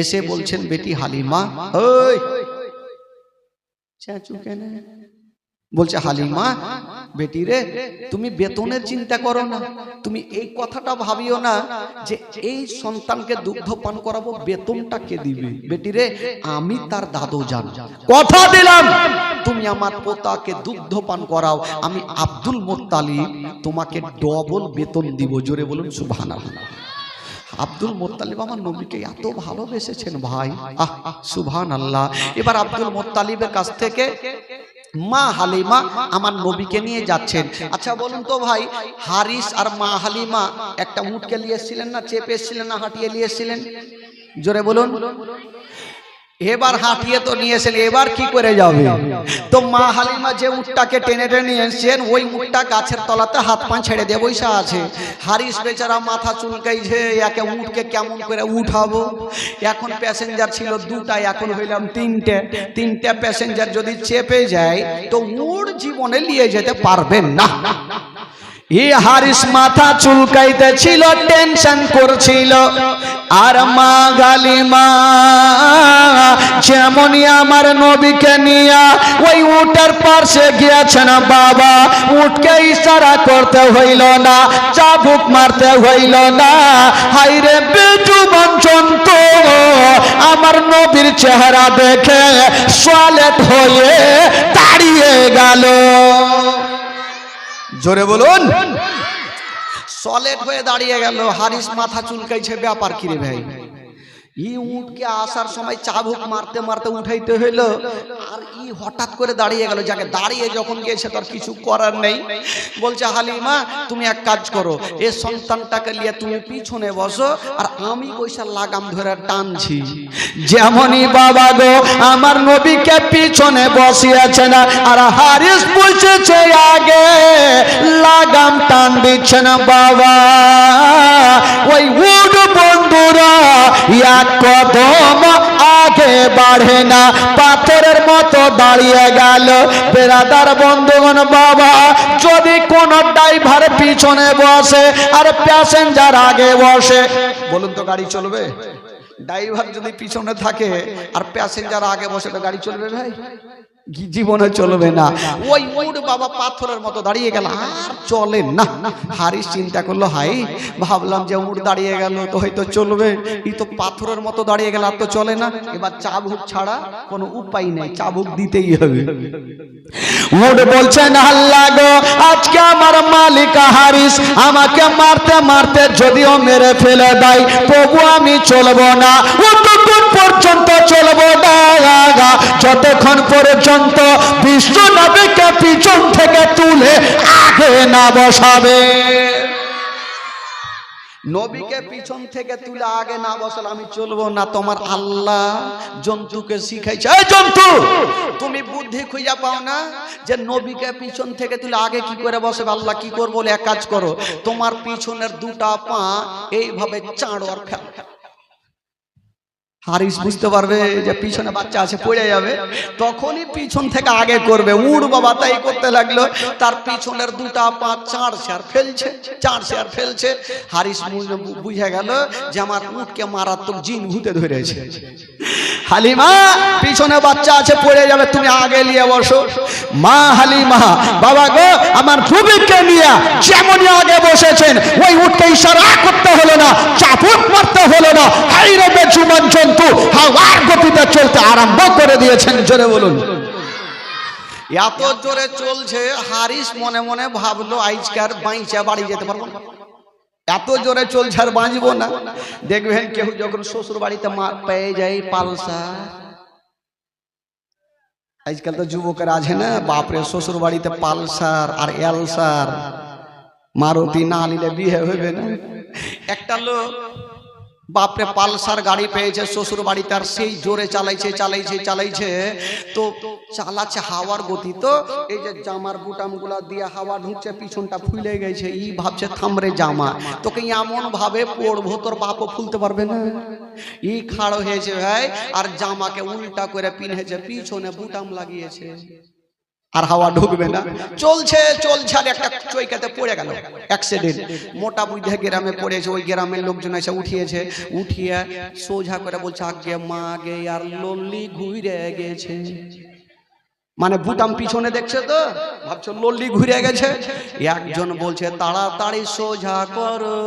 এসে বলছেন, বেটি হালিমা, ওই চাচু কেন? বলছে, হালিমা বেটি রে, তুমি বেতনের চিন্তা করো না, তুমি এই কথাটা ভাবিও না যে এই সন্তানকে দুগ্ধ পান করাবো, বেতনটা কে দিবে? বেটি রে, আমি তার দাদু জান, কথা দিলাম তুমি আমার পোতাকে দুগ্ধ পান করাও, আমি আব্দুল মুত্তালিব তোমাকে ডবল বেতন দিব। জোরে বলুন সুবহানাল্লাহ। আব্দুল মুত্তালিব আমার নবীকে এত ভালোবেসেছেন ভাই, সুবহানাল্লাহ। এবার আব্দুল মুত্তালিবের কাছ থেকে মা হালিমা আমার নবীকে নিয়ে যাচ্ছেন। আচ্ছা বলুন তো ভাই, হারিস আর মা হালিমা একটা উটকে নিয়ে এসেছিলেন না, চেপে এসেছিলেন না, হাঁটিয়ে নিয়ে এসেছিলেন? জোরে বলুন। এবার হাঁটিয়ে তো নিয়েছেন, এবার কি করে যাবে? তো মা হালিমা যে উটটাকে টেনে টেনে নিয়েছেন, ওই উটটা গাছের তলাতে হাত পা ছেড়ে দিয়ে বসে আছে। হারিস বেচারা মাথা চুলকাইছে, একে উটকে কেমন করে উঠাবো। এখন প্যাসেঞ্জার ছিল দুটা, এখন হইলাম তিনটে প্যাসেঞ্জার যদি চেপে যায় তো উট জীবনে নিয়ে যেতে পারবেন না। এই হারিস মাথা চুলকাইতে ছিল, টেনশন করছিল। আর মা হালিমা যেমনই আমার নবীকে নিয়ে ওই উটের পাশে গিয়েছেন, বাবা উটকে ইশারা করতে হইল না, চাবুক মারতে হইল না। হাইরে বেজুবান জন্তু আমার নবীর চেহারা দেখে সলেট হয়ে দাঁড়িয়ে গেল। জোরে বলুন। সলেট হয়ে দাঁড়িয়ে গেল। হারিস মাথা চুলকাইছে, ব্যাপার কি রে ভাই? ই উটকে আসার সময় চাবুক মারতে মারতে উঠাইতে হইলো, আর ই হঠাৎ করে দাঁড়িয়ে গেল। যাকে দাঁড়িয়ে যখন গিয়েছে তার কিছু করার নেই। বলছে, হালিমা তুমি এক কাজ করো, এই সন্তানটাকে নিয়ে তুমি পিছনে বসো, আর আমি পয়সা লাগাম ধরে টানছি। যেমনই বাবা গো আমার নবীকে পিছনে বসিয়েছেন, আর হারিস বসেছে আগে, লাগাম টান দিচ্ছেন বাবা। ওই উট বন্ধুরা এক কদম আগে বাড়ে না, পাথরের মতো দাঁড়িয়ে গেল। বেরাদার বন্ধুগণ, বাবা যদি কোন ড্রাইভার পিছনে বসে আর প্যাসেঞ্জার আগে বসে, বলুন তো গাড়ি চলবে? ড্রাইভার যদি পিছনে থাকে আর প্যাসেঞ্জার আগে বসে তো গাড়ি চলবে ভাই? জীবনে চলবে না। ওই উট বাবা পাথরের মতো দাঁড়িয়ে গেল, আর চলে না। হারিস চিন্তা করলো, হাই ভাবলাম যে উট দাঁড়িয়ে গেল তো হয়তো চলবে, এই তো পাথরের মতো দাঁড়িয়ে গেল, আর তো চলে না। এবার চাবুক ছাড়া কোনো উপায় নেই, চাবুক দিতেই হবে। উট বলছে, না আল্লাহ গো, আজকে আমার মালিক হারিস আমাকে মারতে মারতে যদিও মেরে ফেলে দেয়, তবু আমি চলবো না। ততক্ষণ পর্যন্ত চলবো না যতক্ষণ পর্যন্ত বিশ্ব নবীকে পিছন থেকে তুলে আগে না বসাবে। নবীকে পিছন থেকে তুলে আগে না বসালে আমি চলবো না। তোমার আল্লাহ জন্তুকে শিখাইছে, এই জন্তু তুমি বুদ্ধি খুঁজে পাও না যে নবীকে পিছন থেকে তুলে আগে কি করে বসাবে? আল্লাহ কি করবো? এক কাজ করো, তোমার পিছনের দুটা পা এইভাবে চাঁড়ো আর ফেলো। হারিস বুঝতে পারবে যে পিছনে বাচ্চা আছে, পড়ে যাবে, তখনই পিছন থেকে আগে করবে। উড় বাবা তাই করতে লাগলো, তার পিছনের দুটা পা চাঁড়ছে আর ফেলছে, চাঁড়ছে আর ফেলছে। হারিস বুঝে গেল যে আমার উটকে মারাত্মক জিন ভূতে ধরেছে। হালিমা পিছনে বাচ্চা আছে, পড়ে যাবে, তুমি আগে নিয়ে বসো। মা হালিমা, বাবা গো আমার নবীকে নিয়ে যেমনই আগে বসেছেন, ওই উটকে ইশারা করতে হলো না, চাপুক মারতে হলো না। হাইরে বেজুবান জন্তু হাওয়ার গতিতে চলতে আরম্ভ করে দিয়েছেন। জোরে বলুন। এত জোরে চলছে, হারিস মনে মনে ভাবলো আজকার বাইচা বাড়ি যেতে পারবো না, এত জোরে চলছে আর বাঁচবো না। দেখবেন কেউ যখন শ্বশুর বাড়িতে পেয়ে যায় পালসার, আজকাল তো যুবকের আছে না, বাপরে শ্বশুর বাড়িতে পালসার আর এলসার, মারুতি না নিলে বিয়ে হইবে না। একটা লোক বাপরে পালসার গাড়ি পেয়েছে শ্বশুর বাড়িতে, আর সেই জোরে চালাইছে তো চালাচ্ছে হাওয়ার গতি, তো এই যে জামার বুটাম গুলা দিয়ে হাওয়া ঢুকছে, পিছনটা ফুলে গেছে, ই ভাবছে থামরে জামা, তোকে এমন ভাবে পড়বো তোর বাপও ফুলতে পারবে না। ই খাড়ো হয়েছে ভাই, আর জামাকে উল্টা করে পিনেছে, পিছনে বুটাম লাগিয়েছে, আর হাওয়া ঢুকবে না। চলছে আর একটা চৈকাতে পড়ে গেল, অ্যাক্সিডেন্ট, মোটা বুঝে গ্রামে পড়েছে, ওই গ্রামের লোকজন এসে উঠিয়ে সোজা করে বলছে আগে মা গে আর লল্লি ঘুরে গেছে, মানে বুটাম পিছনে দেখছে তো ভাবছো লল্লি ঘুরে গেছে। একজন বলছে তাড়াতাড়ি সোজা করো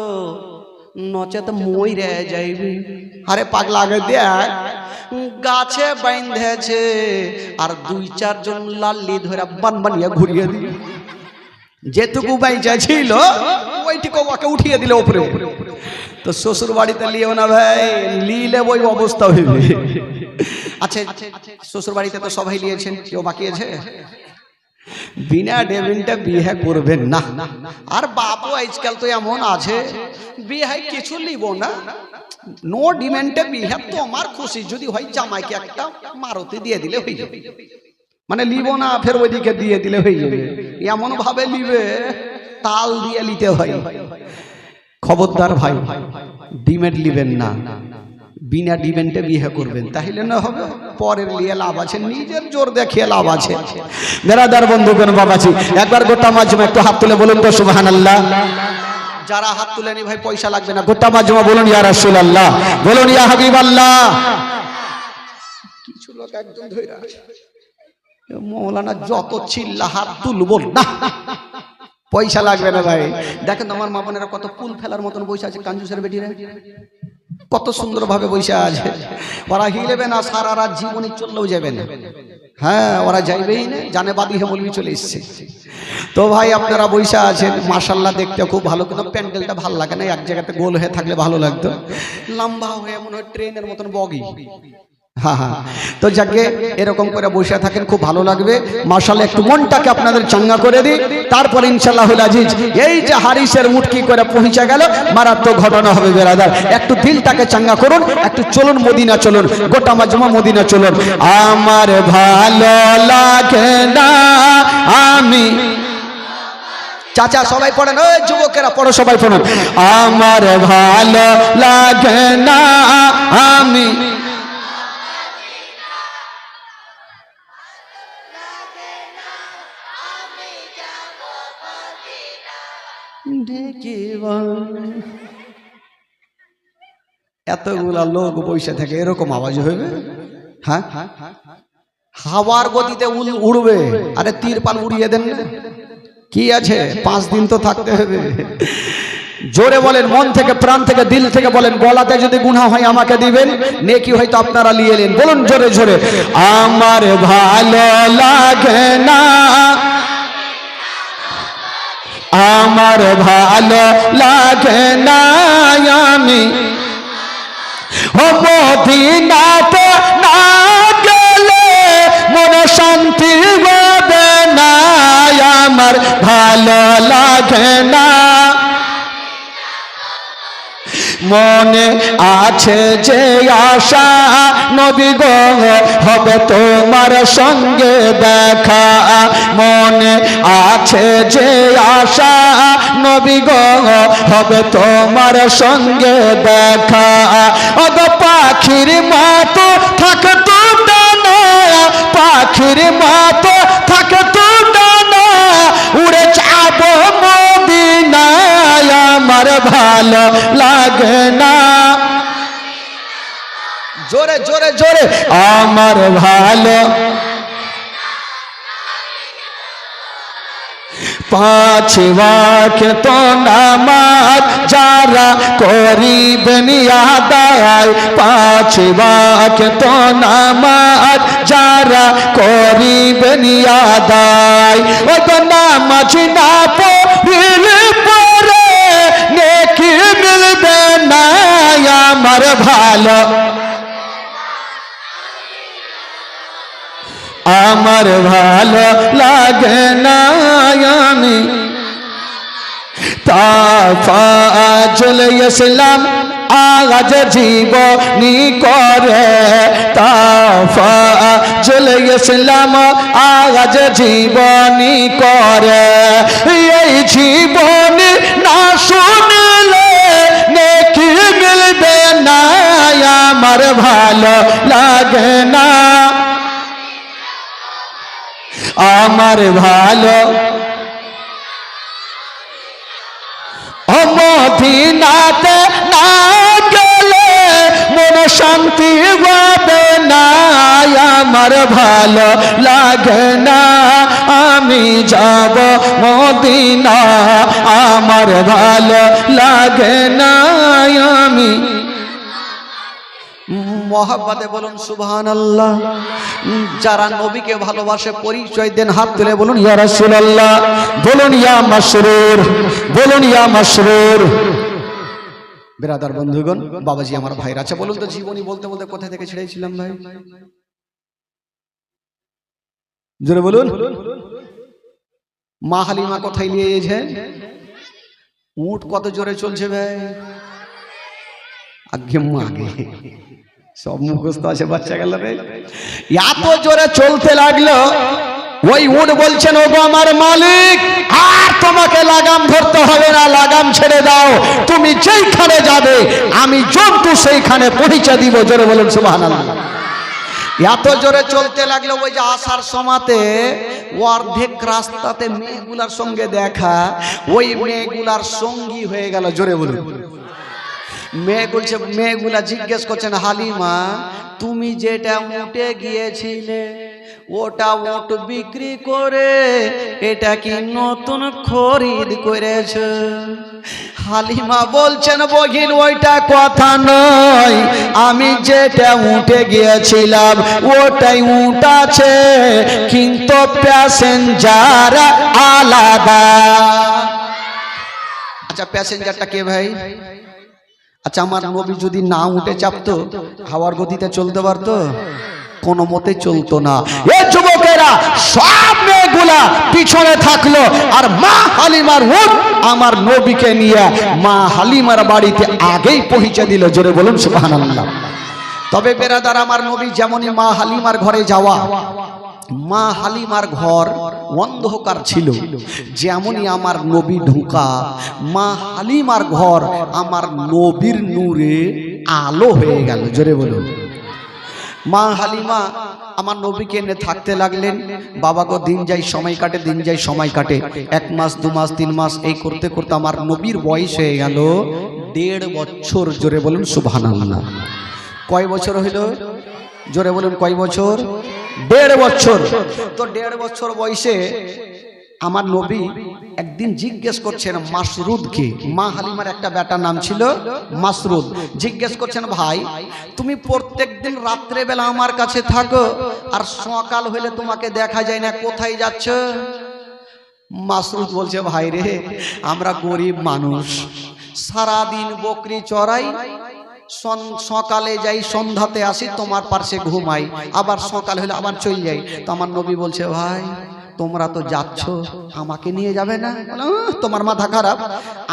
নচেত মইরে যাইবি। আরে পাগলা, আগে দেখ গাছে বাইন্ধেছে, আর 2-4 জন লাল্লি ধরে বানিয়ে ঘুরিয়ে দিল, যেটুকু বাইচা ছিল ওইটুকু ওকে উঠিয়ে দিল উপরে। তো শ্বশুর বাড়িতে লিও না ভাই, লিলে ওই অবস্থা হইবে। আচ্ছা, শ্বশুর বাড়িতে তো সবাই লিয়েছেন, কেউ বাকি আছে? বিনা ডেমেন্টে বিয়ে করবেন না। আর বাপু আজকাল তো এমন আছে বিয়ে কিছু লিব না, নো ডিমেন্টে বিয়ে, তোমার খুশি যদি হয় জামাইকে একটা মারুতি দিয়ে দিলে হয়ে যাবে, মানে লিব না ফের ওইদিকে দিয়ে দিলে হয়ে যাবে, এমন ভাবে লিবে তাল দিয়ে লিতে হয়। খবরদার ভাই, ডিমেন্ট লিবেন না, বিনা ডিমেন্টে বিয়ে করবেন, তাহলে না হবে, পরের লিয়ে লাভ আছে, নিজের জোর দেখিয়ে লাভ আছে। বেরাদার বন্ধুগণ বাবাজি, একবার গোটা মাজমা একটু হাত তুলে বলুন তো সুবহানাল্লাহ। যারা হাত তুলেনি ভাই পয়সা লাগবে না, গোটা মাজমা বলুন ইয়া রাসূলুল্লাহ, বলুন ইয়া হাবিবাল্লাহ। কিছু লোক একদম ধইরা মৌলানা যত চিল্লা হাত তুলবো না, পয়সা লাগবে না ভাই। দেখেন আমার মা বোনেরা কত ফুল ফেলার মতন বসে আছে, কাঞ্জুসের বেটিরা কত সুন্দর ভাবে বসে আছে, ওরা হিলেবে না, সারা রাত জীবনে চললেও যাবে না। হ্যাঁ, ওরা যাইবেই না, জানে বাদি হে বলবি চলে এসছে। তো ভাই আপনারা বসে আছেন, মাশাআল্লাহ দেখতে খুব ভালো, কিন্তু প্যান্ডেলটা ভালো লাগে না, এক জায়গাতে গোল হয়ে থাকলে ভালো লাগতো, লম্বা হয়ে মনে হয় ট্রেনের মতন বগি। হ্যাঁ, তো যাকে এরকম করে বসে থাকেন খুব ভালো লাগবে। মাশাআল্লাহ একটু মনটাকে আপনাদের চাঙ্গা করে দিই, তারপর ইনশাআল্লাহুল আজিজ এই যে হারিসের মুটকি করে পৌঁছে গেল, মারাত্মক ঘটনা হবে বেরাদার। একটু দিলটাকে চাঙ্গা করুন, একটু চলুন মদিনা চলুন, গোটা মাজমা মদিনা চলুন। আমার ভালো লাগে না আমি, চাচা সবাই পড়েন, ওই যুবকেরা পড়ো সবাই পড়েন, আমার ভালো লাগে না আমি এতগুলা লোক বসে থাকে, এরকম আওয়াজ হইবে? হ্যাঁ, হাওয়ার গতিতে উড়বে, আরে তিরপাল উড়িয়ে দেন, কি আছে 5 দিন তো থাকতে হবে। জোরে বলেন, মন থেকে প্রাণ থেকে দিল থেকে বলেন, বলাতে যদি গুনাহ হয় আমাকে দিবেন, নেকি হয়তো আপনারা নিয়ে এলেন, বলুন জোরে জোরে, আমার ভালো লাগে না, আমার ভালো লাগে না আমি মদিনাতে না গেলে মনে শান্তি হবে না, আমার ভালো লাগে না। মনে আছে যে আশা নবী গো হবে তোমার সঙ্গে দেখা, মনে আছে যে আশা নবী গো হবে তোমার সঙ্গে দেখা, ওগো পাখির মতো থাকতো ডানা, পাখির মতো থাকতো ডানা, উড়ে যাব মদিনায়, আমার ভালো লাগে না। জোরে জোরে জোরে, আমার ভালো। 5 ওয়াক্ত নামাজ যারা করিবেন আদায়, 5 ওয়াক্ত নামাজ যারা করিবেন আদায়, ও তো নামাজ না পড়লে পরে নেকি মিলবে না, আমার ভালো, আমার ভালো লাগে না আমি। তাফাজুল ইসলাম আজ জীবনী করে তাফাজুল ইসলাম আজ জীবনী করে এই জীবনী না শুনলে নেকি মিলবে না আমার ভালো লাগে না আমার ভালো মদিনাতে না গেলে মন শান্তি হবে না আমার ভালো লাগে না আমি যাব মদিনা আমার ভালো লাগে না আমি মোহাব্বতে বলুন সুবহানাল্লাহ। যারা নবীকে ভালোবাসে পরিচয় দেন, হাত তুলে বলুন ইয়া রাসূলুল্লাহ, বলুন ইয়া মাসরুর, বলুন ইয়া মাসরুর। বিরাদার বন্ধুগণ, বাবাজি আমার ভাইরা আছে, বলুন তো জীবনী বলতে বলতে কোথা থেকে ছেড়েছিলাম ভাই? জোরে বলুন। মা হালিমা কোথায় নিয়ে গেছেন? উট কত জোরে চলছে ভাই? আগে মাগে সব মুখস্থ আছে বাচ্চা গেল রে, এত জোরে চলতে লাগলো। ওই উট বলছেন ওগো আমার মালিক, আর তোমাকে লাগাম ধরতে হবে না, লাগাম ছেড়ে দাও, তুমি যেইখানে যাবে আমি জন্তু সেইখানে পৌঁছে দিব। জোরে বলুন সুবহানাল্লাহ। এত জোরে চলতে লাগলো, ওই যে আসার সময়তে অর্ধেক রাস্তাতে মেয়েগুলার সঙ্গে দেখা, ওই মেয়েগুলার সঙ্গী হয়ে গেল। জোরে বলুন। মেয়েগুলা জিজ্ঞেস করছেন, হালিমা তুমি যেটা উঠে গিয়েছিলে ওটা উট বিক্রি করে এটা কি নতুন খরিদ করেছ? হালিমা বলছেন, বহিন ওইটা কথা নয়, আমি যেটা উঠে গিয়েছিলাম ওটাই উট আছে, কিন্তু প্যাসেঞ্জার আলাদা। আচ্ছা প্যাসেঞ্জারটা কে ভাই? আচ্ছা আমার নবী যদি না উঠে চাপতো হাওয়ার গতিতে চলতে পারতো? কোনো মতে চলতো না। এই যুবকেরা সব মেয়েগুলা পিছনে থাকলো, আর মা হালিমার উট আমার নবীকে নিয়ে মা হালিমার বাড়িতে আগেই পৌঁছে দিল। জোরে বলুন সুবহানাল্লাহ। তবে বেরাদার আমার নবী যেমনই মা হালিমার ঘরে যাওয়া, মা হালিমার ঘর অন্ধকার ছিল, যেমনই আমার নবী ঢোকা মা হালিমার ঘর আমার নবীর নূরে আলো হয়ে গেল। জোরে বলুন। মা হালিমা আমার নবীকে এনে থাকতে লাগলেন। বাবা গো দিন যাই সময় কাটে, দিন যাই সময় কাটে, 1 মাস 2 মাস 3 মাস এই করতে করতে আমার নবীর বয়স হয়ে গেল 1.5 বছর। জোরে বলুন সুবহানাল্লাহ। কয় বছর হইল? জোরে বলুন কয় বছর? 1.5 বছর। তো 1.5 বছর বয়সে আমার নবী একদিন জিজ্ঞেস করছেন মাসরুদকে, মা হালিমার একটা বেটার নাম ছিল মাসরুদ, জিজ্ঞেস করছেন ভাই তুমি প্রত্যেকদিন রাত্রে বেলা আমার কাছে থাকো আর সকাল হইলে তোমাকে দেখা যায় না, কোথায় যাচ্ছ? মাসরুদ বলছে ভাই রে আমরা গরিব মানুষ, সারাদিন বকরি চড়াই, সকালে যাই সন্ধ্যাতে আসি, তোমার পাশে ঘুমাই, আবার সকাল হলে আবার চলে যাই। তো আমার নবী বলছে ভাই তোমরা তো যাচ্ছ, আমাকে নিয়ে যাবে না? তোমার মাথা খারাপ,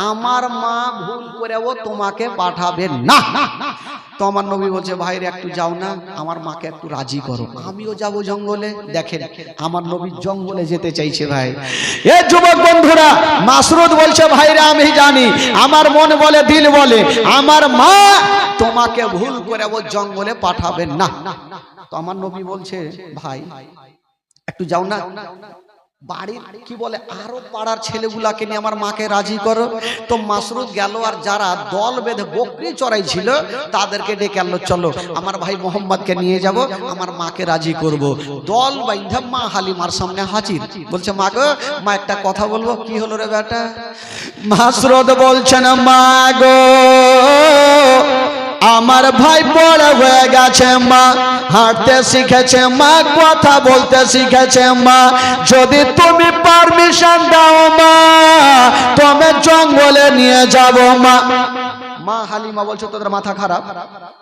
আমার মা ভুল করেও তোমাকে পাঠাবে না। তো আমার নবী বলছে ভাই রে একটু যাও না, আমার মাকে একটু রাজি করো, আমিও যাব জঙ্গলে। দেখেন আমার নবী জঙ্গলে যেতে চাইছে ভাই। এ যুবক বন্ধুরা, মাসরুদ বলছে ভাই রে আমি জানি, আমার মন বলে দিল বলে আমার মা তোমাকে ভুল করে ও জঙ্গলে পাঠাবেন না। তো আমার নবী বলছে ভাই একটু যাও না, বাড়ির কি বলে আরো পাড়ার ছেলেগুলাকে নিয়ে আমার মাকে রাজি করো। তো মাসরুদ গেল, আর যারা দল বেঁধে বকরি চড়াই ছিল তাদেরকে ডেকে আনলো, চলো আমার ভাই মোহাম্মদকে নিয়ে যাব, আমার মাকে রাজি করব। দল বাইন্ধা মা হালিমার সামনে হাজির। বলছে মা গো, মা একটা কথা বলবো। কি হলো রে বেটা? মাসরুদ বলছেন মা গো আমার ভাই বড় হয়ে গেছে, মা হাঁটতে শিখেছে, মা কথা বলতে শিখেছে, মা যদি তুমি পারমিশন দাও মা তুমি জঙ্গলে নিয়ে যাব। মা মা হালিমা বলছে তোদের মাথা খারাপ,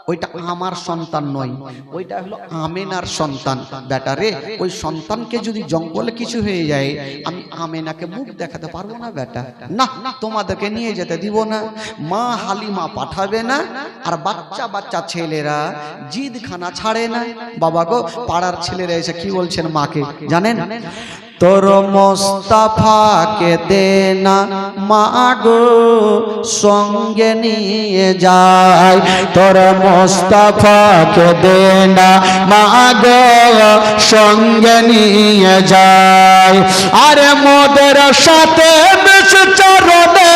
ওইটা আমার সন্তান নয়, ওইটা হলো আমেনার সন্তান। বেটা রে, ওই সন্তানকে যদি জঙ্গলে কিছু হয়ে যায় আমি আমেনাকে মুখ দেখাতে পারবো না বেটা, না তোমাদেরকে নিয়ে যেতে দিব না। মা হালিমা পাঠাবে না, আর বাচ্চা বাচ্চা ছেলেরা জিদখানা ছাড়ে না। বাবা গো, পাড়ার ছেলেরা এসে কি বলছেন মাকে জানেন? তোর মোস্তাফাকে দে না মা গো সঙ্গে নিয়ে যায়, তোর মোস্তাফাকে দে না মা গো সঙ্গে নিয়ে যায়। আরে মোদের সাথে বেশ চরণে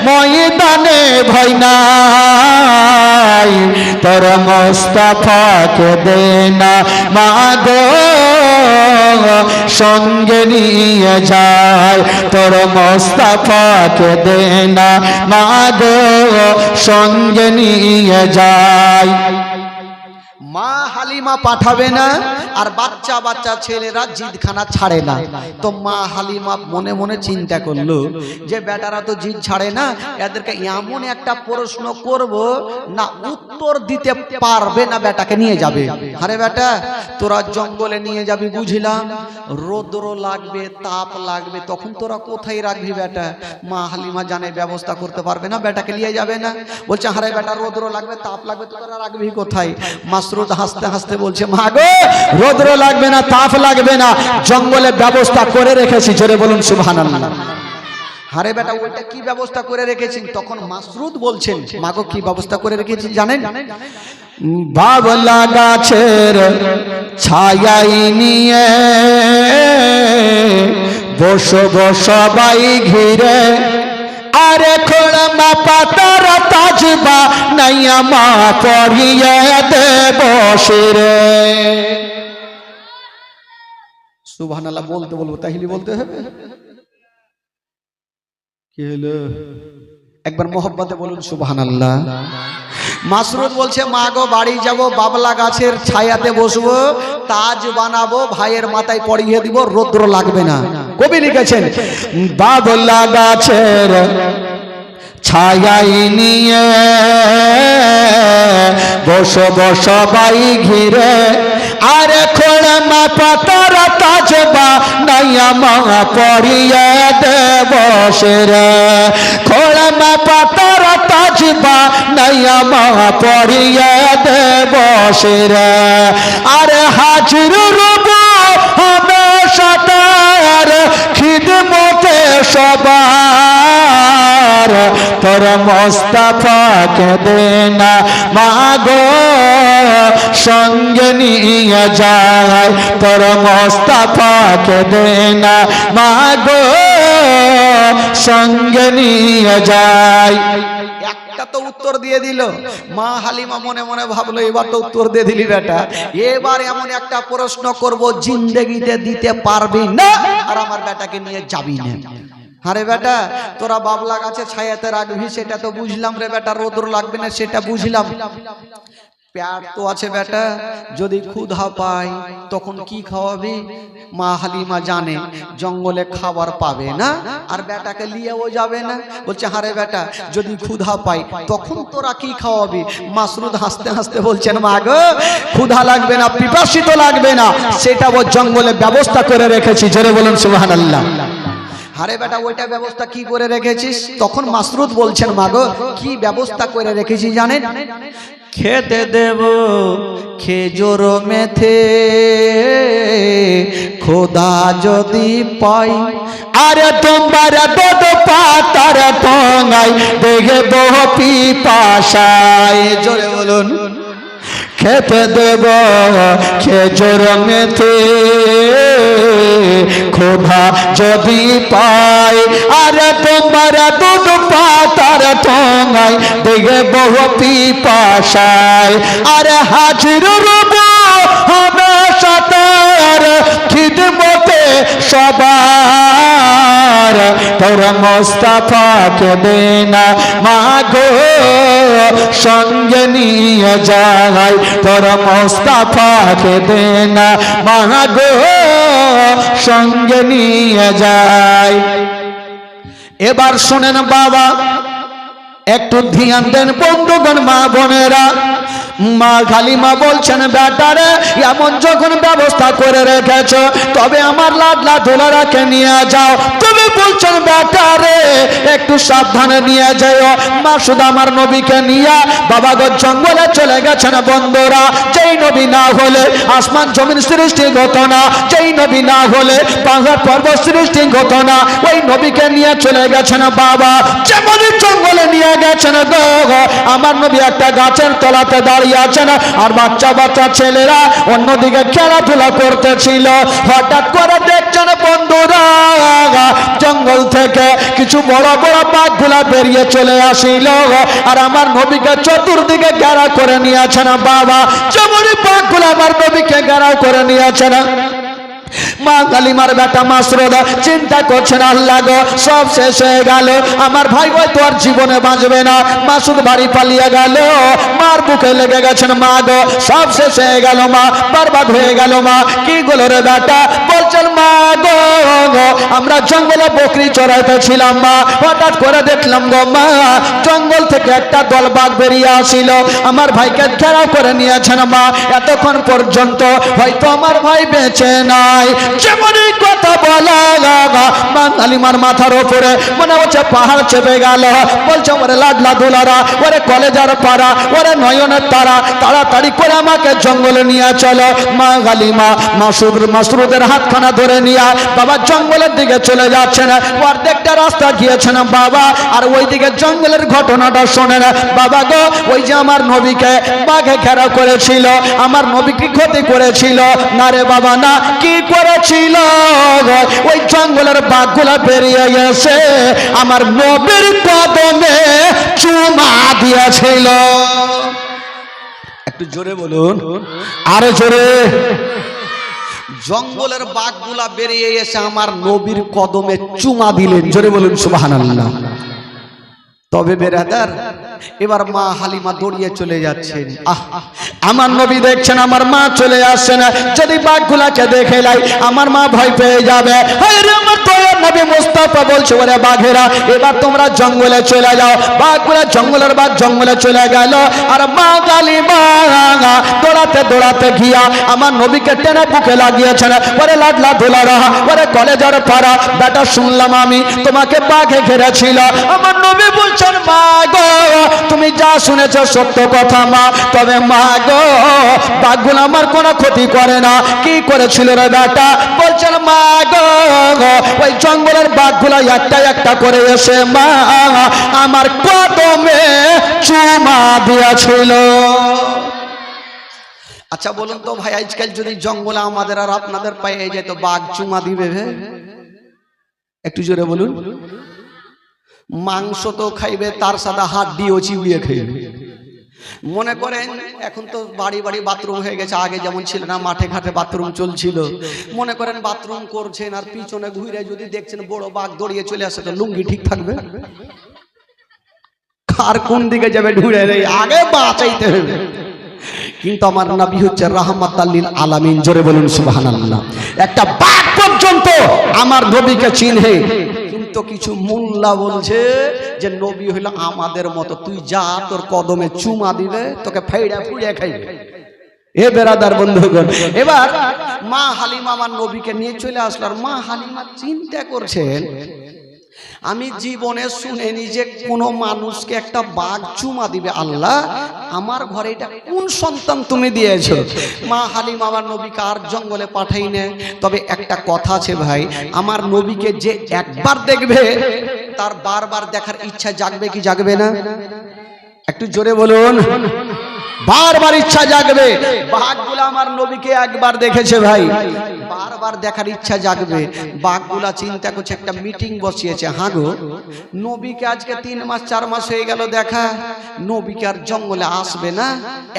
ময়দানে ভয় নাই, তোর মোস্তাফাকে দে না মা গো সঙ্গে নিয়ে যায়, তোর মোস্তাফাকে দে না মা গো সঙ্গে নিয়ে যায়। মা হালিমা পাঠাবে না, আর বাচ্চা বাচ্চা ছেলেরা জিদখানা ছাড়ে না। তো মা হালিমা মনে মনে চিন্তা করলো যে বেটারা তো জিদ ছাড়ে না, এদেরকে এমন একটা প্রশ্ন করব না উত্তর দিতে পারবে না, বেটাকে নিয়ে যাবে। আরে বেটা, তোরা জঙ্গলে নিয়ে যাবি বুঝলাম, রোদ্র লাগবে, তাপ লাগবে, তখন তোরা কোথায় রাখবি বেটা? মা হালিমা জানে ব্যবস্থা করতে পারবে না, বেটাকে নিয়ে যাবে না। বলছে আরে বেটা, রোদ্র লাগবে, তাপ লাগবে, তোরা রাখবি কোথায়? মাসরুদ হাসতে হাসতে বলছে মা গো, রোদ্র লাগবে না, তাপ লাগবে না, জঙ্গলে ব্যবস্থা করে রেখেছি। জোরে বলুন সুবহানাল্লাহ। আরে বেটা, ওইটা কি ব্যবস্থা করে রেখেছেন? তখন মাসরুদ বলছেন মা গো, কি ব্যবস্থা করে রেখেছি জানেন? বাবলা গাছের ছায়াই নিয়ে বসব সবাই ঘিরে, আরে খোলমা পাতার তাজবা নাইয়া মা পড়িয়ে দেব শিরে। সুবহানাল্লাহ বলতে বলবো, তাহলে বলতে হবে। কি হলো? একবার মোহব্বতে বলুন সুবহানাল্লাহ। মাসরুদ বলছে মা গো, বাড়ি যাব, বাবলা গাছের ছায়াতে বসবো, তাজ বানাবো, ভাইয়ের মাথায় পরিয়ে দিব, রৌদ্র লাগবে না। কবি লিখেছেন বাবলা গাছের ছায়াই নিয়ে বসব সবাই ঘিরে, আরে খোলমা পাতার তাজবা নাইয়া মা পড়িয়ে দেব শিরে, খোলমা পাতার তাজবা নাইয়া মা পড়িয়ে দেব শিরে। আরে হাজির রব হামেশা তার খিদমতে সবার, তোর মোস্তাফাকে দে না মা গো সঙ্গে নিয়ে যায়, তোর মোস্তাফাকে দে না মা গো সঙ্গে নিয়ে যায়। একটা তো উত্তর দিয়ে দিল। মা হালিমা মনে মনে ভাবলো এবার তো উত্তর দিয়ে দিলি বেটা, এবার এমন একটা প্রশ্ন করব জিন্দেগিতে দিতে পারবি না, আর আমার বেটাকে নিয়ে যাবি না। আরে বেটা, তোরা বাবলা গাছে ছায়াতে রাখবি সেটা তো বুঝলাম রে বেটা, রোদ্র লাগবে না সেটা বুঝলাম, পেট তো আছে বেটা, যদি ক্ষুধা পায় তখন কি খাওয়াবি? মা হালিমা জানে জঙ্গলে খাবার পাবে না, আর বেটাকে নিয়েও যাবে না। বলছে আরে বেটা, যদি ক্ষুধা পাই তখন তোরা কি খাওয়াবি? মাসরুদ হাসতে হাসতে বলছেন মা গো, ক্ষুধা লাগবে না, পিপাসিত লাগবে না, সেটা ও জঙ্গলে ব্যবস্থা করে রেখেছি। জোরে বলুন সুবহানাল্লাহ। আরে বেটা, ওইটা ব্যবস্থা কি করে রেখেছিস? তখন মাসরুদ বলছেন মা গো, কি ব্যবস্থা করে রেখেছি জানেন? খেতে দেব খেজুর মেথে, খোদা যদি পাই, আরে তোমার দুধ পাতার টঙ্গাই দেখব পিপাসায়। জোরে বলুন। খেতে দেব খেজুর মেথে, খোদা যদি পাই, আরে তোমার দুধ পাতার টঙ্গাই দেখব পিপাসায়। আরে হাজির রব হামেশা তার খিদমতে সবার, তোর মোস্তাফাকে দে না মা গো সঙ্গে নিয়ে যায়, তোর মোস্তাফাকে দে না মা গো সঙ্গে নিয়ে যায়। এবার শোনেন বাবা, একটু ধ্যান দেন বন্ধুগণ, মা বোনেরা। মা হালিমা বলছেন, বেটারে এমন যখন ব্যবস্থা করে রেখেছ, তবে আমার লাডলা দুলারাকে নিয়ে যাও। তুমি বলছেন বেটারে একটু সাবধানে নিয়ে যাও। মা শুধু আমার নবীকে নিয়ে বাবাগো জঙ্গলে চলে গেছেন। বন্ধুরা, যেই নবী না হলে আসমান জমিন সৃষ্টি হতো না, যেই নবী না হলে পাহাড় পর্বত সৃষ্টি হতো না, ওই নবীকে নিয়ে চলে গেছেন বাবা। যেমন জঙ্গলে নিয়ে গেছেন গো, আমার নবী একটা গাছের তলাতে দাঁড়িয়ে আছেন, আর বাচ্চা বাচ্চা ছেলেরা অন্যদিকে খেলাধুলা করতেছিল। হঠাৎ করে দেখছেন বন্ধুরা, জঙ্গল থেকে কিছু বড় বড় বাঘগুলা বেরিয়ে চলে আসিল, আর আমার নবীকে চতুর্দিকে ঘেরা করে নিয়েছেন বাবা। যেমনই বাঘগুলা আমার নবীকে ঘেরাও করে নিয়েছেন, মা কালিমার বেটা মাসরুদ চিন্তা করছেন, আল্লাহ গো সব শেষ হয়ে গেল, আমার ভাই হয়তো আর জীবনে বাঁচবে না। মাসুদ বাড়ি পালিয়ে গেল, মার বুকে লেগে গেছেন, মা গো সব শেষ হয়ে গেল, মা বরবাদ হয়ে গেল। মা কি গেল রে বেটা? বলছেন, মা গো আমরা জঙ্গলে বকরি চড়াইতেছিলাম মা, হঠাৎ করে দেখলাম গো মা জঙ্গল থেকে একটা দল বাঘ বেরিয়ে আসিল, আমার ভাইকে ঘেরাও করে নিয়েছেন মা। এতক্ষণ পর্যন্ত হয়তো আমার ভাই বেঁচে নাই। যেমনই কথা বলা মা কালিমার মাথার উপরে মনে হচ্ছে পাহাড় চেপে গেল। বলছে, ওরে লাডলা দুলারা, ওরে কলেজার পাড়া, ওরে নয়নের তারা, তাড়াতাড়ি করে আমাকে জঙ্গলে নিয়ে চলো। মা কালিমা মাসরুদের হাতখানা ধরে নিয়ে বাবা জঙ্গলের দিকে চলে যাচ্ছেন। অর্ধেকটা রাস্তা গিয়েছেন বাবা, আর ওইদিকে জঙ্গলের ঘটনাটা শোনেন বাবা গো। ওই যে আমার নবীকে বাঘে ঘেরা করেছিল, আমার নবী কি ক্ষতি করেছিল? না রে বাবা না। কি করেছিল? ওই জঙ্গলের বাঘগুলা বেরিয়ে গেছে, আমার নবীর কদমে চুমা দিয়েছিল। একটু জোরে বলুন, আরে জোরে। জঙ্গলের বাঘগুলা বেরিয়ে এসে আমার নবীর কদমে চুমা দিলেন। জোরে বলুন সুবহানাল্লাহ। তবে বেরাদার, এবার মা হালিমা দৌড়িয়ে চলে যাচ্ছেন। আমার নবী দেখছেন আমার মা চলে আসছেন, যদি বাঘগুলাকে দেখে লাই আমার মা ভয় পেয়ে যাবে। আমার তৈরি নবী মুস্তাফা বলছে, ওরে বাঘেরা এবার তোমরা জঙ্গলে চলে যাও। বাঘগুলা জঙ্গলের বাঘ জঙ্গলে চলে গেল, আর মা হালিমা দৌড়াতে দৌড়াতে গিয়া আমার নবীকে টেনে বুকে লাগিয়েছেন। ওরে লাডলা দুলারা, ওরে কলেজার পাড়া বেটা, শুনলাম আমি তোমাকে বাঘে ঘেরেছিল। আমার নবী বলছেন, মা গো তুমি যা শুনেছ সত্য কথা মা, তবে মা গো বাঘগুলো আমার কোনো ক্ষতি করে না। কি করেছিল রে বেটা? বলছেন, মা গো ওই জঙ্গলের বাঘগুলো একটা একটা করে এসে মা আমার কদমে চুমা দিয়েছিল। আচ্ছা বলুন তো ভাই, আজকাল যদি জঙ্গলে আমাদের আর আপনাদের পায়ে যেত, বাঘ চুমা দিবে? একটু জোরে বলুন। মাংস তো খাইবে, তার সাথে হাড্ডিও চিবিয়ে খাইবে। মনে করেন এখন তো বাড়ি বাড়ি বাথরুম হয়ে গেছে, আগে যেমন ছিল না মাঠে ঘাটে বাথরুম চলছিল। মনে করেন বাথরুম করছেন, আর পিছনে ঘুরে যদি দেখছেন বড় বাঘ দৌড়িয়ে চলে আসে, তো লুঙ্গি ঠিক থাকবে? আর কোন দিকে যাবে? ঢুড়ে আগে বাঁচাইতে হবে। কিন্তু আমার নবী হচ্ছে রাহমাতাল লিল আলামিন। জোরে বলুন সুবহানাল্লাহ। একটা বাঘ পর্যন্ত আমার নবীকে চিনহে, কিন্তু কিছু মোল্লা বলছে যে নবী হইল আমাদের মতো, তুই যা তোর কদমে চুমা দিবে তোকে ফাইড়া ফুড়িয়ে খাইবে। এ বেরাদার বন্ধুগণ, এবার মা হালিমা আমার নবীকে নিয়ে চলে আসলো। আর মা হালিমা চিন্তা করছেন, আমি জীবনে শুনিনি যে কোনো মানুষকে একটা বাঘ চুমা দিবে। আল্লাহ, আমার ঘরে এটা কোন সন্তান তুমি দিয়েছো? মা হালিমা আমার নবীকে আর জঙ্গলে পাঠাই না। তবে একটা কথা আছে ভাই, আমার নবীকে যে একবার দেখবে তার বারবার দেখার ইচ্ছা জাগবে কি জাগবে না? একটু জোরে বলুন। বারবার ইচ্ছা জাগবে। বাঘগুলা আমার নবীকে একবার দেখেছে ভাই, বারবার দেখার ইচ্ছা জাগবে। বাঘগুলা চিন্তা করছে, একটা মিটিং বসিয়েছে, হ্যাঁ গো নবীকে আজকে 3 মাস 4 মাস হয়ে গেল দেখা, নবীকে আর জঙ্গলে আসবে না।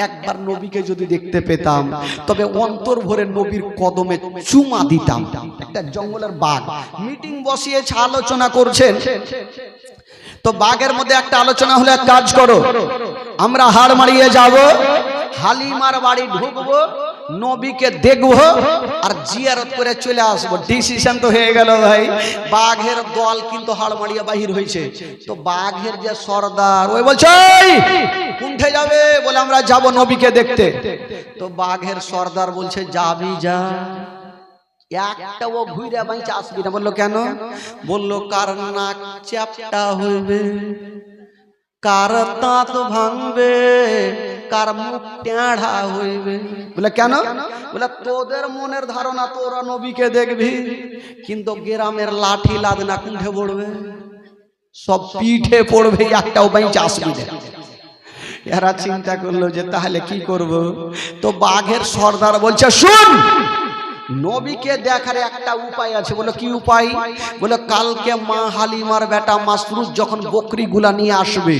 একবার নবীকে যদি দেখতে পেতাম, তবে অন্তর ভরে নবীর কদমে চুমা দিতাম। একটা জঙ্গলের বাঘ মিটিং বসিয়েছে, আলোচনা করছেন। তো বাঘের মধ্যে একটা আলোচনা হলো, এক কাজ করো, আমরা হাড় মারিয়ে যাব, হালিমার বাড়ি ঢুকবো, নবীকে দেখবো আর জিয়ারত করে চলে আসবো। ডিসিশন তো হয়ে গেল ভাই। বাঘের দল কিন্তু হাড়মাড়িয়া বাহির হয়েছে। তো বাঘের যে সর্দার ওই বলছে কোনঠে যাবে? বলে আমরা যাব নবীকে দেখতে। তো বাঘের সর্দার বলছে যাবি যা, একটা ও ঘুরে বাইচে আসবি না। বললো কেন? বললো কার নাক চ্যাপটা হইবে, কার দাঁত ভাঙবে, কার মুখ টেঁড়া হইবে। বলে কেন? বলে তোদের মনের ধারণা তোরা নবীকে দেখবি, কিন্তু গ্রামের লাঠি লাদনা কুণ্ঠে পড়বে, সব পিঠে পড়বে, একটাও বাইচে আসবি না। এরা চিন্তা করলো যে তাহলে কি করব? তো বাঘের সর্দার বলছে শুন, নবীকে দেখার একটা উপায় আছে। বলে কি উপায়? বলে কালকে মা হালিমার বেটা মাসরুর যখন বকরি গুলা নিয়ে আসবে,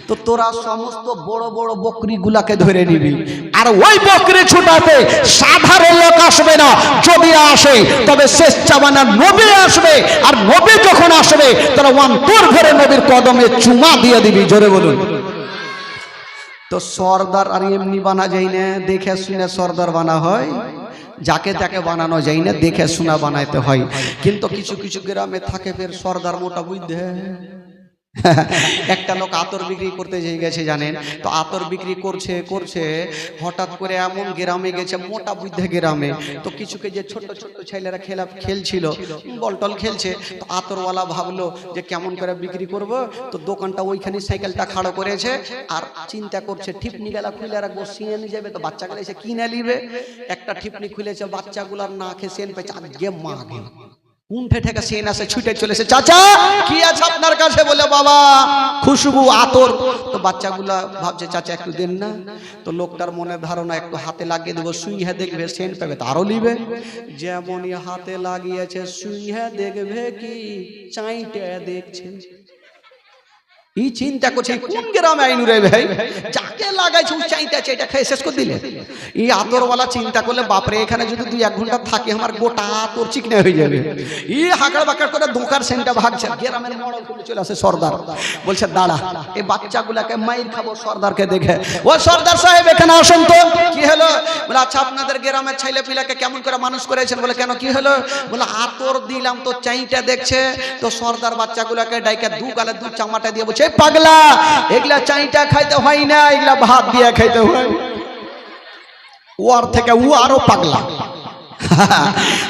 তো তোরা সমস্ত বড় বড় বকরি গুলাকে ধরে নিবি, আর ওই বকরি ছুটাতে সাধারণ লোক আসবে না। যদি আসে তবে শেষ জামানার নবী আসবে, আর নবী যখন আসবে তোরা অন্তর ভরে নবীর কদমে চুমা দিয়ে দিবি। জোরে বলুন। তো সর্দার আর এমনি বানা যায় না, দেখে শুনে সর্দার বানা হয়। যাকে তাকে বানানো যায় না, দেখে শোনা বানাইতে হয়। কিন্তু কিছু কিছু গ্রামে থাকে ফের সর্দার মোটা বুঝতে। একটা লোক আতর বিক্রি করতে গেছে জানেন, তো আতর বিক্রি করছে করছে হঠাৎ করে এমন গ্রামে গেছে, মোটা বুদ্ধে গ্রামে, তো কিছুকে যে ছোট ছোট ছেলেরা খেলছিল, বলটল খেলছে, তো আতরওয়ালা ভাবলো যে কেমন করে বিক্রি করব। তো দোকানটা ওইখানে সাইকেলটা খাড়ো করেছে, আর চিন্তা করছে ঠিপনি গেলা খুলে রাখবো, সিনে নিয়ে যাবে, তো বাচ্চাগুলো এসে কিনে নিবে। একটা ঠিপনি খুলেছে, বাচ্চাগুলার না খেয়ে সেন পেয়েছে, আজকে মাগে কুণ্ঠে থেকে সেন আসে, ছুটে চলেছে, চাচা কি আছে আপনার কাছে? বলে বাবা খুশবু আতর। তো বাচ্চাগুলা ভাবছে চাচা একটু দেন না। তো লোকটার মনে ধারণা একটু হাতে লাগিয়ে দেবো, সুইহে দেখবে সেন পাবে, তারও নিবে। যেমনই হাতে লাগিয়েছে, সুইহে দেখবে কি চাইটে দেখছে। এই চিন্তা করছে কোন গ্রামে আইনু রে ভাই, যাকে লাগাইছে ওই চাইটা চাইটা খেয়ে শেষ করে দিলে। এই আতরওয়ালা চিন্তা করলে বাপরে এখানে যদি 2-1 ঘন্টা থাকে আমার গোটা আতর চিকনা হয়ে যাবে। এই হাঁকড় বাঁকড় করে দোকার সেন্টটা ভাগছে। গ্রামের মডল করে চলে আসে সর্দার, বলছে দাঁড়া এই বাচ্চাগুলাকে মাইর খাবো সর্দারকে দেখে। ও সর্দার সাহেব এখানে আসেন তো। কি হলো? বলে আচ্ছা আপনাদের গ্রামের ছেলে পিলাকে কেমন করে মানুষ করেছেন? বলে কেন কি হলো? বলে আতর দিলাম তো চাইটা দেখছে। তো সর্দার বাচ্চাগুলাকে ডাইকা 2 গালে 2 চামাটা দিয়ে বলছে পাগলা এগুলা চাইটা খাইতে হয় না, এগুলা ভাত দিয়ে খাইতে হয়। ওর থেকে ও আরো পাগলা।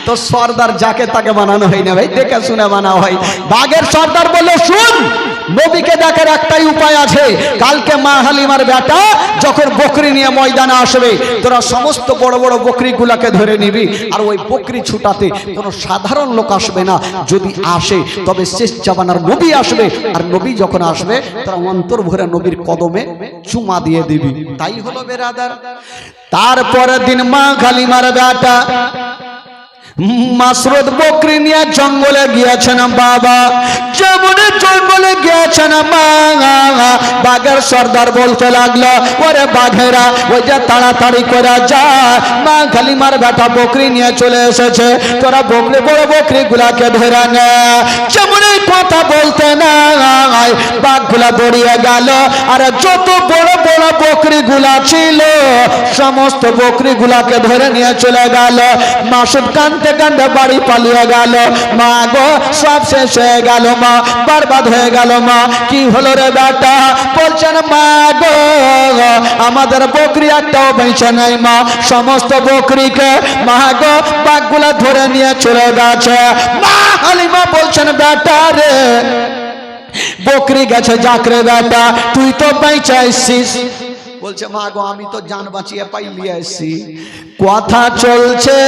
তো সর্দার যাকে তাকে বানানো হয় না ভাই, দেখে শুনে বানা হয়। বাঘের সর্দার বলল শুন, নবীকে দেখার একটাই উপায় আছে। কালকে মা হালিমার বেটা যখন বকরি নিয়ে ময়দানে আসবে, তোরা সমস্ত বড় বড় বকরি গুলাকে ধরে নিবি, আর ওই বকরি ছুটাতে কোনো সাধারণ লোক আসবে না। যদি আসে তবে শেষ জামানার নবী আসবে, আর নবী যখন আসবে তোরা অন্তর ভরে নবীর কদমে চুমা দিয়ে দিবি। তাই হলো বেরাদার। তারপরের দিন মা হালিমার বেটা মাসরুদ বকরি নিয়ে জঙ্গলে গিয়েছেন। বাবা যেমন জঙ্গলে গিয়েছেন, মা বাঘের সর্দার বলতে লাগলো ওরে বাঘেরা ওই যে তাড়াতাড়ি করে যা, মা হালিমার বেটা বকরি নিয়ে চলে এসেছে, তোরা বকরি বড় বকরি গুলাকে ধরে নে। যেমন কথা বলতে নাই বাঘগুলা দৌড়িয়ে গেল, আর যত বড় বড় বকরি গুলা ছিল সমস্ত বকরি গুলাকে ধরে নিয়ে চলে গেল। মাসুদ কান্দতে কান্দতে বাড়ি পালিয়ে গেল। মা গো সব শেষ হয়ে গেল, মা বরবাদ হয়ে গেল। মা কি হলো রে বেটা? বলছেন মা গো আমাদের বকরি একটাও বেঁচে নাই মা, সমস্ত বকরিকে মা গো বাঘগুলা ধরে নিয়ে চলে গেছে। মা হালিমা বলছেন বেটা রে বকরি গেছে যাকরে বেটা, তুই তো বেঁচে আসছিস। বলছে মা গো আমি তো জান বাঁচিয়ে পাইলিয়ে আসছি। কথা চলছে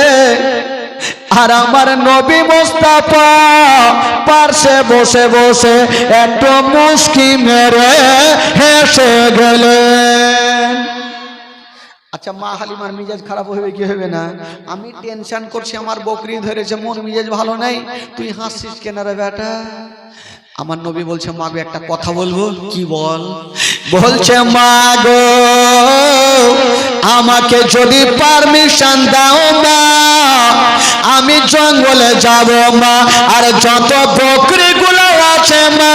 আর আমার নবী মুস্তাফা পাশে বসে বসে একটু মুস্কি মেরে হেসে গেলেন। আচ্ছা মা হালিমার মিজাজ খারাপ হবে কি হবে না? আমি টেনশন করছি আমার বকরি ধরেছে, মন মিজাজ ভালো নাই, তুই হাসছিস কেন রে বেটা? আমার নবী বলছে মা গো একটা কথা বলবো। কি বল? বলছে মা গো আমাকে যদি পারমিশন দাও মা, আমি জঙ্গলে যাব মা, আর যত বকরি গুলো আছে মা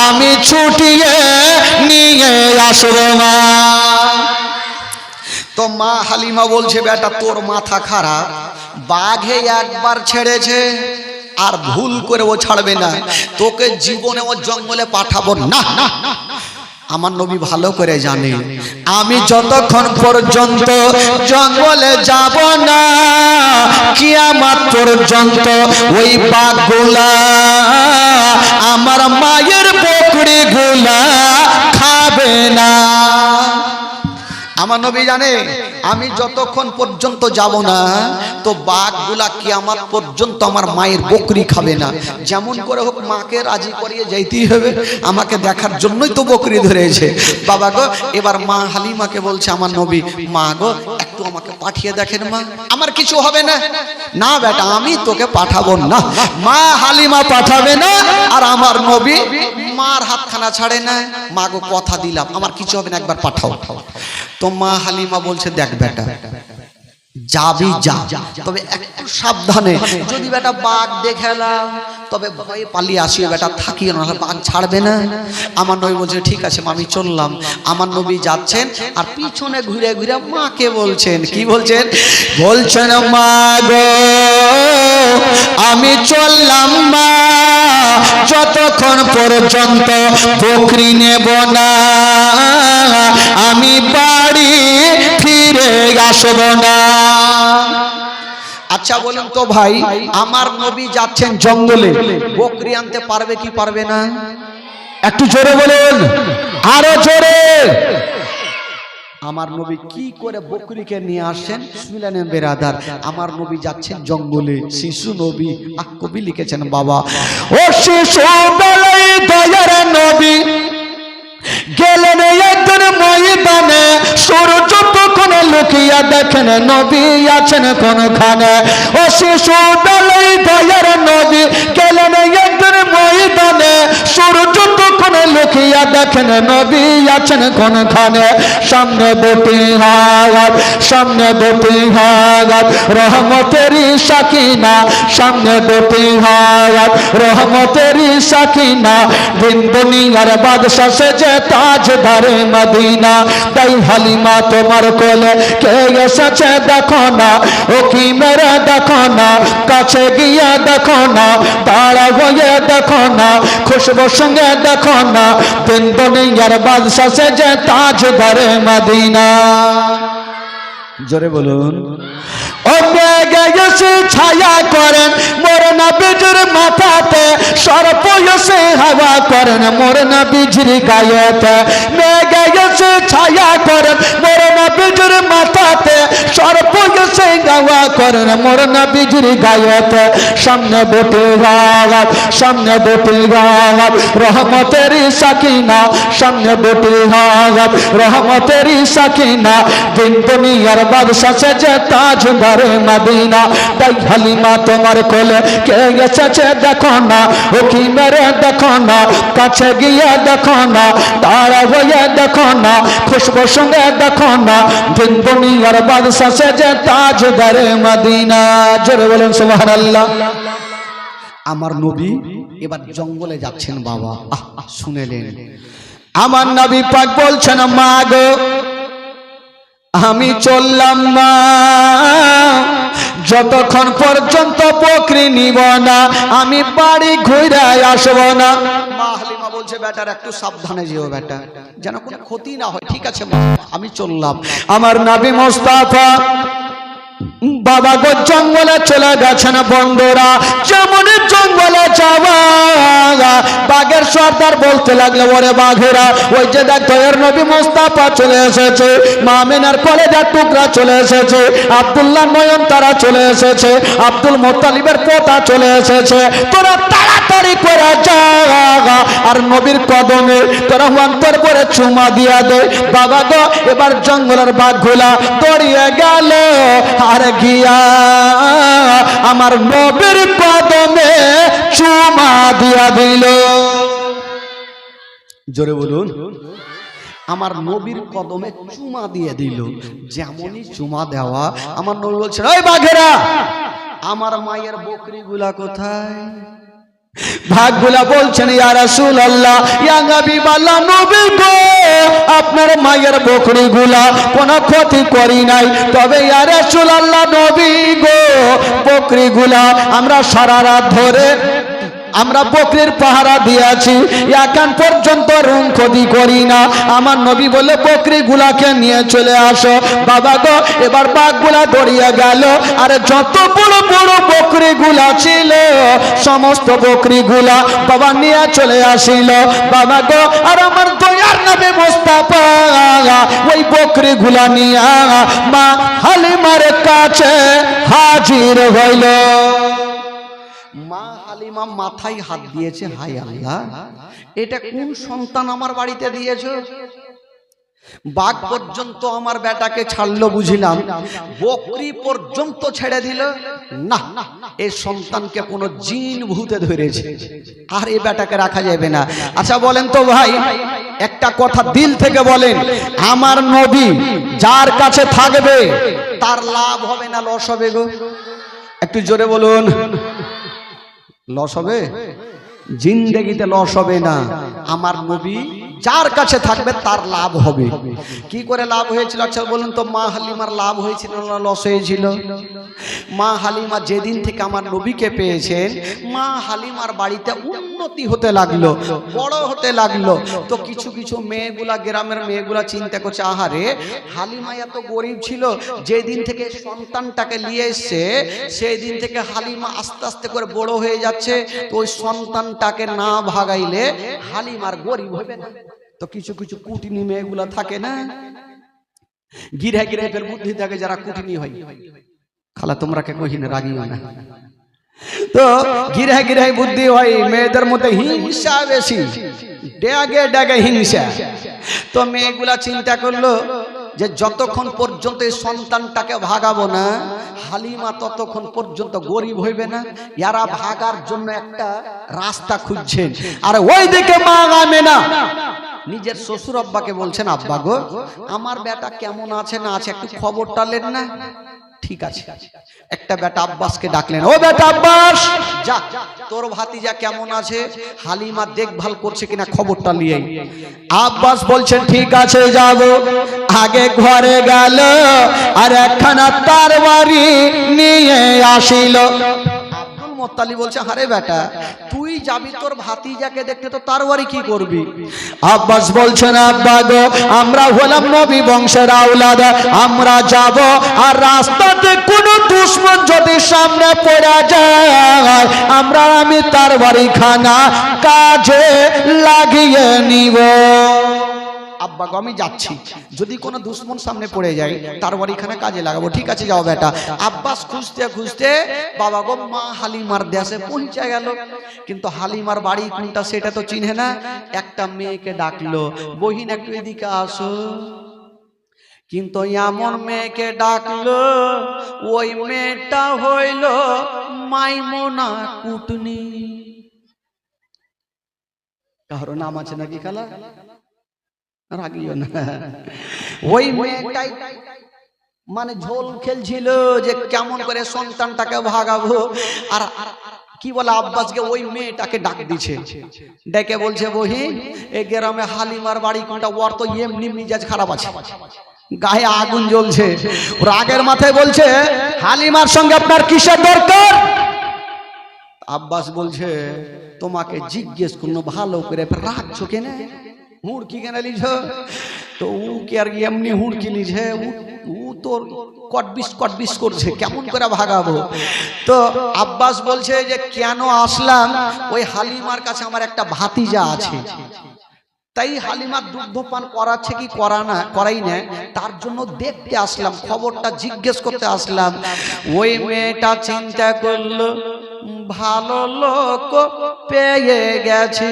আমি ছুটিয়ে নিয়ে আসবো মা। তো মা হালিমা বলছে বেটা তোর মাথা খারাপ, বাঘে একবার ছেড়েছে আর ভুল করে ও ছাড়বে না, তোকে জীবনে ও জঙ্গলে পাঠাবো না। আমার নবী ভালো করে জানে আমি যতক্ষণ পর্যন্ত জঙ্গলে যাব না কিয়ামত পর্যন্ত ওই বাঘগুলা আমার মায়ের বকরিগুলা খাবে না। আমার নবী জানে আমি যতক্ষণ পর্যন্ত যাব না তো বাঘগুলা কিয়ামত পর্যন্ত আমার মায়ের বকরি খাবে না। যেমন করে হোক মাকে রাজি করিয়ে যাইতেই হবে, আমাকে দেখার জন্যই তো বকরি ধরেছে। বাবা গো, এবার মা হালিমাকে বলছে আমার নবী, মা গো একটু আমাকে পাঠিয়ে দেখেন মা, আমার কিছু হবে না। না বেটা আমি তোকে পাঠাবো না। মা হালিমা পাঠাবে না আর আমার নবী মার হাতখানা ছাড়ে না। মা গো কথা দিলাম আমার কিছু হবে না, একবার পাঠাও। তো মা হালিমা বলছে দেখ বেটা যাবি যা, তবে একটু সাবধানে, যদি বেটা বাঘ দেখেলাম তবে ভয়ে পালিয়ে আসিও বেটা, থাকিও না, বাঘ ছাড়বে না। আমার নবী বলছে ঠিক আছে আমি চললাম। আমার নবী যাচ্ছেন আর পিছনে ঘুরে ঘুরে মাকে বলছেন, কি বলছেন? বলছেন মা গো আমি চললাম মা, যতক্ষণ পর্যন্ত বকরি নেব না আমি বাড়ি ফিরে আসব না। আচ্ছা বলুন তো ভাই, আমার নবী যাচ্ছেন জঙ্গলে, বকরি আনতে পারবে কি পারবে না? একটু জোরে বলুন, আরো জোরে। আমার নবী কি করে বকরিকে নিয়ে আসেন শুনলেন বেরাদার? আমার নবী যাচ্ছেন জঙ্গলে, শিশু নবী, কবি লিখেছেন বাবা ও শিশু বেলায় দয়ার নবী গেলেন একদিন ময়দানে, সূর্য তখন লুকিয়া দেখেন নবী আছেন কোনখানে। ও শিশু বেলায় দয়ার নবী গেলেন একদিন ময়দানে, সূর্য তখন লুকিয়া দেখেন নবী আছেন কোনখানে। সামনে দুটি হাত, সামনে দুটি হাত রহমতেরই সাকিনা, সামনে দুটি হাত রহমতেরই সাকিনা, দিন দুনিয়ার বাদশা সেজে তাজদারে মদিনা। তাই হালিমা তোমার কোলে কে এসেছে দেখো না, ও কি মেরে দেখো না, কাছে গিয়ে দেখো না, দাঁড়া হয়ে দেখো না, খুশবুর সঙ্গে দেখো না, দিন দুনিয়ার বাদশা সেজে তাজদারে মদিনা। জোরে বলুন। ও মেঘে এসে ছায়া করেন মোর নবীজির মাথাতে, সর্প এসে হাওয়া করেন মোর নবীজির গায়েতে। মেঘে এসে ছায়া করেন মোর নবীজির মাথাতে, সর্প এসে হাওয়া করেন মোর নবীজির গায়েতে। সামনে দুটি হাত, সামনে দুটি হাত রহমতেরই সাকিনা, সামনে দুটি হাত রহমতেরই সাকিনা, দিন দুনিয়ার বাদশা সেজে তাজদারে মদিনা। তাই হালিমা তোমার কোলে কে এসেছে দেখো না, ও কি মেরে দেখো না, কাছে গিয়ে দেখো না, দাঁড়া হয়ে দেখো না, খুশবুর সঙ্গে দেখো না, দিন দুনিয়ার বাদশা সেজে তাজদারে মদিনা। জোরে বলেন সুবহানাল্লাহ। আমার নবী এবার জঙ্গলে যাচ্ছেন বাবা, শুনেলেন আমার নবী পাক বলছেন মা গো আমি চললাম মা, যতক্ষণ পর্যন্ত বকরি নিব না আমি বাড়ি ঘুরে আসব না। মা হালিমা বলছে বেটার একটু সাবধানে যেও বেটা, যেন কোনো ক্ষতি না হয়। ঠিক আছে মা আমি চললাম। আমার নবী মুস্তাফা বাবা গো জঙ্গলে চলে গেছেন বন্ধুরা। যেমন জঙ্গলে যাওয়া বাঘের সর্দার বলতে লাগলো ওরে বাঘেরা ওই যে দেখ দয়ার নবী মুস্তাফা চলে এসেছে, মা আমিনার কলেজার টুকরা চলে এসেছে, আব্দুল্লাহ নয়ন তারা চলে এসেছে, আব্দুল মুত্তালিবের পোতা চলে এসেছে, তোরা তাড়াতাড়ি করে যা আর নবীর কদমে তোরা অন্তর করে চুমা দিয়া দে। বাবা গো এবার জঙ্গলের বাঘগুলা দৌড়িয়ে গেল আর গিয়া আমার নবীর কদমে চুমা দিয়া দিল। জোরে বলুন। আমার নবীর কদমে চুমা দিয়ে দিল। যেমনই চুমা দেওয়া আমার নবী বলছেন ওই বাঘেরা আমার মায়ের বকরিগুলা কোথায়? ভাগগুলা বলছেন ইয়া রাসূলুল্লাহ, ইয়া হাবিবাল্লাহ, নবী গো, আপনার মায়ের বকরিগুলা কোনো ক্ষতি করি নাই, তবে ইয়া রাসূলুল্লাহ নবী গো, বকরিগুলা আমরা সারা রাত ধরে আমরা বকরির পাহারা দিয়েছি, এখন পর্যন্ত রুম ক্ষতি করি না। আমার নবী বলে বকরিগুলাকে নিয়ে চলে আসো। বাবা গো, এবার বাঘগুলা দৌড়িয়ে গেল, আর যত বড় বড় বকরিগুলা ছিল সমস্ত বকরিগুলা বাবা নিয়ে চলে আসিল। বাবা গো, আর আমার দয়ার নবী মুস্তাফা ওই বকরিগুলা নিয়ে মা হালিমার কাছে হাজির হইল। মা হালিমা মাথায় হাত দিয়েছে, হাই আল্লাহ, এটা কোন সন্তান আমার বাড়িতে দিয়েছো? বাঘ পর্যন্ত আমার বেটাকে ছাড়লো বুঝিলাম, বকরি পর্যন্ত ছেড়ে দিল না, এই সন্তানকে কোনো জিন ভূতে ধরেছে, আর এই বেটাকে রাখা যাবে না। আচ্ছা বলেন তো ভাই, একটা কথা দিল থেকে বলেন, আমার নবী যার কাছে থাকবে তার লাভ হবে না লস হবে গো? একটু জোরে বলুন। লস হবে? জিন্দেগিতে লস হবে না। আমার নবী যার কাছে থাকবে তার লাভ হবে। কি করে লাভ হয়েছিল আচ্ছা বলুন তো? মা হালিমার লাভ হয়েছিল না লস হয়েছিল? মা হালিমা যেদিন থেকে আমার নবীকে পেয়েছেন, মা হালিমার বাড়িতে উন্নতি হতে লাগলো, বড় হতে লাগলো। তো কিছু কিছু মেয়েগুলা, গ্রামের মেয়েগুলা চিন্তা করছে, আহারে হালিমা এত গরিব ছিল, যেদিন থেকে সন্তানটাকে নিয়ে এসছে সেই দিন থেকে হালিমা আস্তে আস্তে করে বড় হয়ে যাচ্ছে, তো ওই সন্তানটাকে না ভাগাইলে হালিমার গরিব হবে না। তো কিছু কিছু কুটিনি মেয়েগুলা থাকে না, গিরা গিরাইপের বুদ্ধি থাকে, যারা কুটিনি হয়, খালা তোমরা কে কহিনে রাগিও না, তো গিরা গিরাই বুদ্ধি হয়, মেয়েদের মধ্যে হিংসা বেশি, ডেগে ডেগে হিংসা। তো মেয়েগুলা চিন্তা করলো যে যতক্ষণ পর্যন্ত এই সন্তানটাকে ভাগাবো না, হালিমা ততক্ষণ পর্যন্ত গরিব হইবে না। ইয়ারা ভাগার জন্য একটা রাস্তা খুঁজছেন। আর ওইদিকে মা আমেনা নিজের শ্বশুর আব্বাকে বলছেন, আব্বা গো, আমার বেটা কেমন আছে না আছে একটু খবরটা নেন না। ঠিক আছে, একটা বেটা আব্বাসকে ডাকলেন, ও বেটা আব্বাস, যা তোর ভাতিজা কেমন আছে, হালিমা দেখভাল করছে কিনা খবরটা নিয়ে। আব্বাস বলছেন ঠিক আছে যাব। আগে ঘরে গেল আর একখানা তরবারি নিয়ে আসিল। মোত্তালি বলছে, আরে বেটা তুই যাবি তোর ভাতিজাকে দেখতে, তো তরবারি কি করবি? আব্বাস বলছেন, আব্বা গো, আমরা হলাম নবী বংশের আওলাদ, আমরা যাব, আর রাস্তাতে কোনো দুশমন যদি সামনে পড়ে যায় আমি তরবারি খানা কাজে লাগিয়ে নিব। আব্বা গো আমি যাচ্ছি, যদি কোনো দুশ্মন সামনে পড়ে যায় তরবারিখানা কাজে লাগাবো। ঠিক আছে যাও বেটা। আব্বাস খুঁজতে খুঁজতে বাবা গো মা হালিমার দেশে পৌঁছে গেল, কিন্তু হালিমার বাড়ি কোনটা সেটা তো চিনে না। একটা মেয়েকে ডাকলো, বহিন একটু এদিকে আসো। কিন্তু এমন মেয়েকে ডাকলো, ওই মেয়েটা হইল মাইমুনা কুটনি। কারো নাম আছে নাকি খালা? রাগিও না। ওই মেয়েটাই মানে ঝোল খেলছিল যে কেমন করে সন্তানটাকে ভাগাবো। আর কি বলে আব্বাসকে ওই মেয়েটাকে ডাক দিছে, ডেকে বলছে, বহিন এই গ্রামে হালিমার বাড়ি কোনটা? ওর তো এমনি মিজাজ খারাপ আছে, গায়ে আগুন জ্বলছে। ওর আগের মাথায় বলছে, হালিমার সঙ্গে আপনার কিসের দরকার? আব্বাস বলছে, তোমাকে জিজ্ঞেস করলো ভালো করে, রাখছো কেন, হুড়কি কেন লিছ? তো ও কি আর এমনি হুড়কি লিছে, ও তোর কটবিস করছে, কেমন করে ভাগাবো? তো আব্বাস বলছে যে কেন আসলাম, ওই হালিমার কাছে আমার একটা ভাতিজা আছে, তাই হালিমার দুগ্ধপান করাচ্ছে কি করাই না, তার জন্য দেখতে আসলাম, খবরটা জিজ্ঞেস করতে আসলাম। ওই মেয়েটা চিন্তা করলো, ভালো লোক পেয়ে গেছে,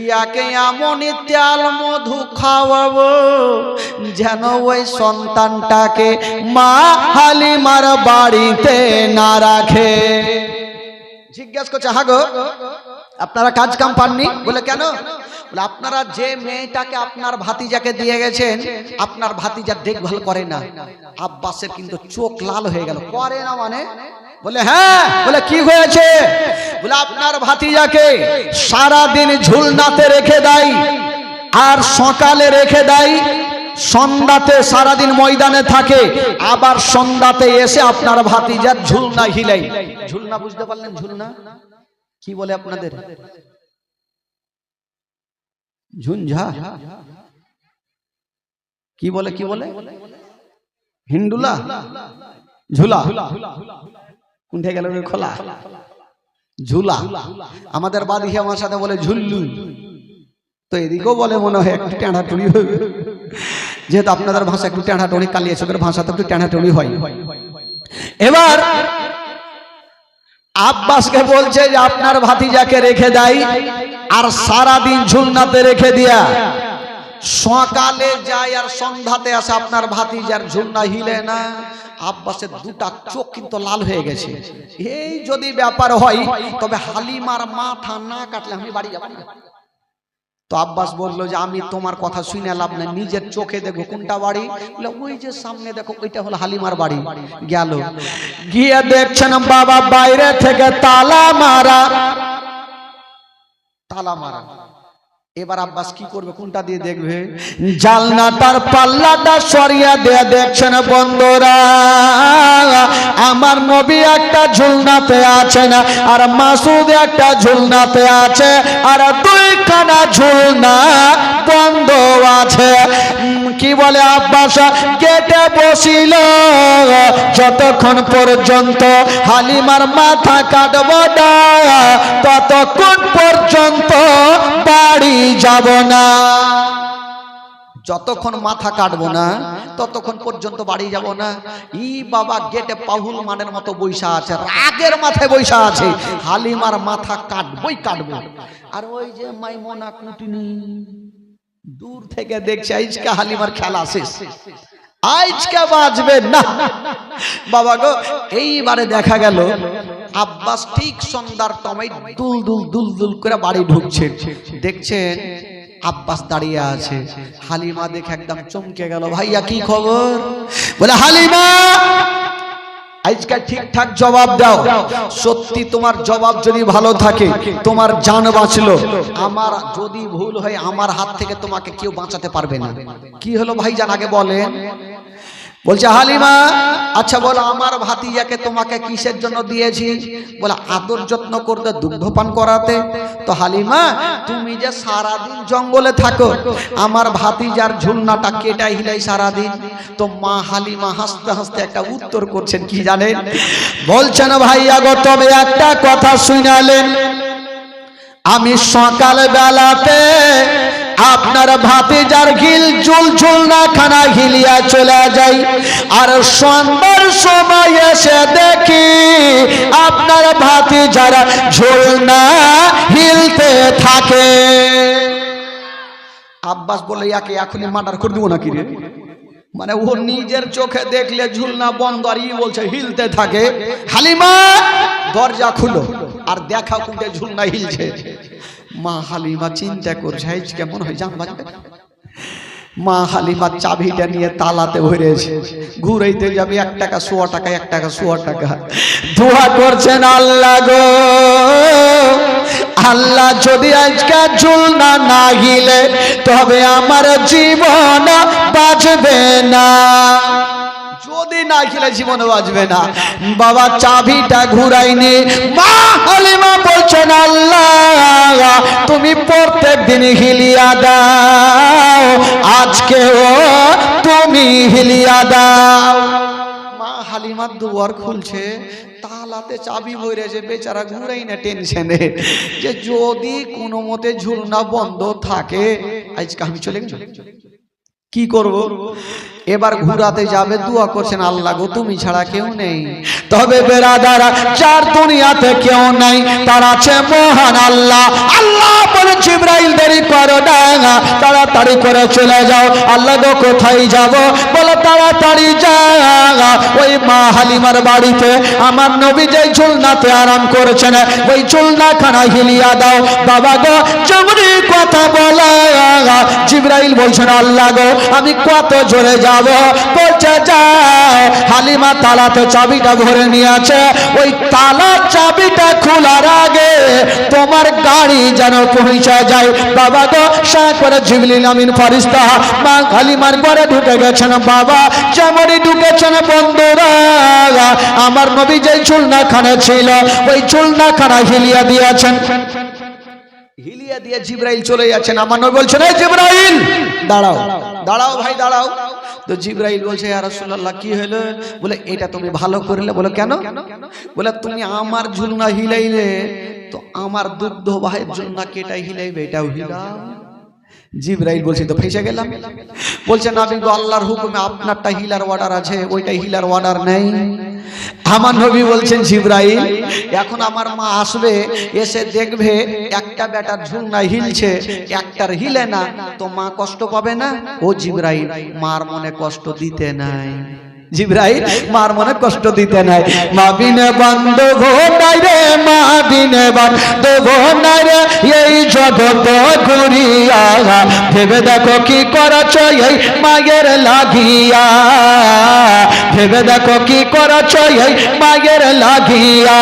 ইয়াকে এমনই তেল মধু খাওয়াবো যেন ওই সন্তানটাকে মা হালিমার বাড়িতে না রাখে। জিজ্ঞেস করছে, হ্যাঁ গো আপনারা কাজ কাম পাননি? বলে কেন? বলে আপনারা যে মেয়েটাকে আপনার ভাতিজাকে দিয়ে গেছেন, আপনার ভাতিজা দেখভাল করে না। আব্বাসের কিন্তু চোখ লাল হয়ে গেল। করে না মানে বলে হ্যাঁ। বলে কি হয়েছে? বলে আপনার ভাতিজাকে সারা দিন ঝুলনাতে রেখে দেয় আর সকালে রেখে দেয়, সন্ধ্যাতে সারাদিন ময়দানে থাকে, আবার সন্ধ্যাতে এসে আপনার ভাতিজার ঝুলনা হিলাই। ঝুলনা বুঝতে পারলেন? ঝুলনা কি বলে আপনাদের? ঝুনঝা কি বলে? কি বলে? হিন্ডুলা, ঝুলা কোনটা গেল? খোলা ঝুলা। আমাদের বাড়ি আমার সাথে বলে ঝুল্লু, তো এদিকেও বলে মনে হয় একটু টেঁড়াটুড়ি হবে, যেহেতু আপনাদের ভাষা একটু টেঁড়াটুড়ি, কালিয়াচকের ভাষা তো একটু টেঁড়াটুড়ি হয়। এবার আব্বাসকে বলছে যে আপনার ভাতিজাকে রেখে দেয় আর সারাদিন ঝুলনাতে রেখে দিয়া সকালে যায় আর সন্ধ্যাতে আসে, আপনার ভাতিজার ঝুলনা হিলে না। আব্বাসের দুটা চোখ কিন্তু লাল হয়ে গেছে। এই যদি ব্যাপার হয় তবে হালিমার মাথা না কাটলে আমি বাড়ি যাব না। তো আব্বাস বললো যে আমি তোমার কথা শুনে লাভ নাই, নিজের চোখে দেখো কোনটা বাড়ি। বলে ওই যে সামনে দেখো, ওইটা হলো হালিমার বাড়ি। গেল, গিয়ে দেখছেন বাবা বাইরে থেকে তালা মারা, তালা মারা। এবার আব্বাস কি করবে? কোনটা দিয়ে দেখবে? জালনাটার পাল্লাটা সরিয়ে দিয়ে দেখছেন বন্ধুরা আমার নবী একটা ঝুলনাতে আছেন আর মাসুদ একটা ঝুলনাতে আছে, আর দুইখানা ঝুলনা বন্ধ আছে। কি বলে আব্বাস? গেটে বসিল যতক্ষণ পর্যন্ত হালিমার মাথা কাটব না ততক্ষণ পর্যন্ত বাড়ি যাব না। যতক্ষণ মাথা কাটবো না ততক্ষণ পর্যন্ত বাড়ি যাব না। ই বাবা গেটে পাহুল মানের মতো বৈশা আছে, রাগের মাথায় বৈশা আছে, হালিমার মাথা কাটবই কাটবো। আর ওই যে মাইমনা কুটিনি দূর থেকে দেখছে আজকে হালিমার খেলা শেষ, আজকে বাঁচবে না বাবা গো। এইবারে দেখা গেল আব্বাস ঠিক সন্ধ্যার সময় দুল দুল দুল দুল করে বাড়ি ঢুকছে। দেখছেন আব্বাস দাঁড়িয়ে আছে, হালিমা দেখে একদম চমকে গেল। ভাইয়া কি খবর? বলে হালিমা আজকে ঠিকঠাক জবাব দাও, সত্যি তোমার জবাব যদি ভালো থাকে তোমার জান বাঁচলো, আমার যদি ভুল হয় আমার হাত থেকে তোমাকে কেউ বাঁচাতে পারবে না। কি হলো ভাইজান আগে বলেন? বলছে হালিমা আচ্ছা বলো আমার ভাতিজাকে তোমাকে কিসের জন্য দিয়েছি? বলে আদর যত্ন করতে, দুগ্ধপান করাতে। তো হালিমা তুমি যে সারাদিন জঙ্গলে থাকো, আমার ভাতিজার ঝুলনাটা কেটে হিলাই সারাদিন। তো মা হালিমা হাসতে হাসতে একটা উত্তর করছেন, কি জানেন? বলছেন ভাইয়া গো তবে একটা কথা শুনালেন, আমি সকাল বেলাতে আপনার ভাতিজার ঘিল ঝুলনা খানা হিলিয়া চলে যাই, আর সন্ধ্যার সময় এসে দেখি আপনার ভাতিজার ঝুলনা হিলতে থাকে। আব্বাস বলে ইয়াকে এখনই মার্ডার করে দিব নাকি রে? মানে ও নিজের চোখে দেখলে ঝুলনা বন্ধ আর ই বলছে হিলতে থাকে। হালিমা দরজা খুলো আর দেখা কোনটা ঝুলনা হিলছে। মা হালিমা চিন্তা করছে আজ কেমন হয় জান বাজবে। মা হালিমা চাবিটা নিয়ে তালাতে ভরেছে, ঘুরাইতে যাবে 1 টাকা 100 টাকা 1 টাকা 100 টাকা। দোয়া করছেন আল্লাহ গো, আল্লাহ যদি আজকে ঝুলনা না হিলে তবে আমার জীবন বাঁচবে না, যদি না খেলে জীবনে বাঁচবে না। বাবা চাবিটা ঘুরাইনি, মা হালিমা বলছেন আল্লাহ তুমি প্রত্যেক দিন হিলিয়া দাও, আজকেও তুমি হিলিয়া দাও। মা হালিমার দুয়ার খুলছে, তালাতে চাবি ভরেছে, বেচারা ঘুরাই না টেনশনে যে যদি কোনো মতে ঝুলনা বন্ধ থাকে আজকে আমি চলে গেছি কি করব। এবার ঘুরাতে যাবে, দোয়া করছেন আল্লাহ গো তুমি ছাড়া কেউ নেই। তবে বেরাদারা যার দুনিয়াতে কেউ নাই তার আছে মহান আল্লাহ। আল্লাহ বলে জিবরাইল দেরি করো না, তাড়াতাড়ি করে চলে যাও। আল্লাহ গো কোথায় যাব? বলে তাড়াতাড়ি যাও ওই মা হালিমার বাড়িতে, আমার নবী যে ঝুলনাতে আরাম করেছেন ওই ঝুলনা খানা হিলিয়া দাও। বাবা গো যেমনি কথা বলা জিবরাইল বলছেন আল্লাহ গো আমি কত জোরে যাব। বলছে যাও। হালিমা তালাতে চাবিটা ভরে নিয়ে আছে, ওই তালার চাবিটা খোলার আগে তোমার গাড়ি যেন পৌঁছে যায়। বাবা গো সাথ করে জিবরিল আমিন ফেরেশতা মা হালিমার ঘরে ঢুকে গেছেন। বাবা যেমনই ঢুকেছেন বন্ধুরা, আমার নবী যেই চুলনাখানা ছিল ওই চুলনাখানা হিলিয়া দিয়েছেন। হিলিয়া দিয়ে জিবরাইল চলে যাচ্ছেন। আমার নবী বলছেন এই জিবরাইল দাঁড়াও, দাঁড়াও ভাই দাঁড়াও। তো জিবরাইল বলছে ইয়া রাসূলুল্লাহ কি হলো? বলে এটা তুমি ভালো করলে। বলে কেন? বলে তুমি আমার ঝুলনা হিলাইলে তো আমার দুগ্ধ ভাইয়ের ঝুলনা কেটাই হিলাইবে, এটাও হিলাও। জিবরাইল বলছে তো ফেসে গেলাম। বলছে নবী গো আল্লাহর হুকুমে আপনারটা হিলার অর্ডার আছে, ওইটাই হিলার অর্ডার নেই। আমার নবী বলছেন জিবরাইল এখন আমার মা আসবে, এসে দেখবে একটা বেটার ঝুলনা হিলছে একটার হিলে না, তো মা কষ্ট পাবে না? ও জিবরাইল মার মনে কষ্ট দিতে নাই। জিবরাইল মার মনে কষ্ট দিতে নাই। মা বিনে বান্ধব নাই রে, মা বিনে বান্ধব নাই রে, এই জগৎ ঘুরিয়া ভেবে দেখো কি করছ এই মায়ের লাগিয়া। ভেবে দেখো কি করছ এই মায়ের লাগিয়া।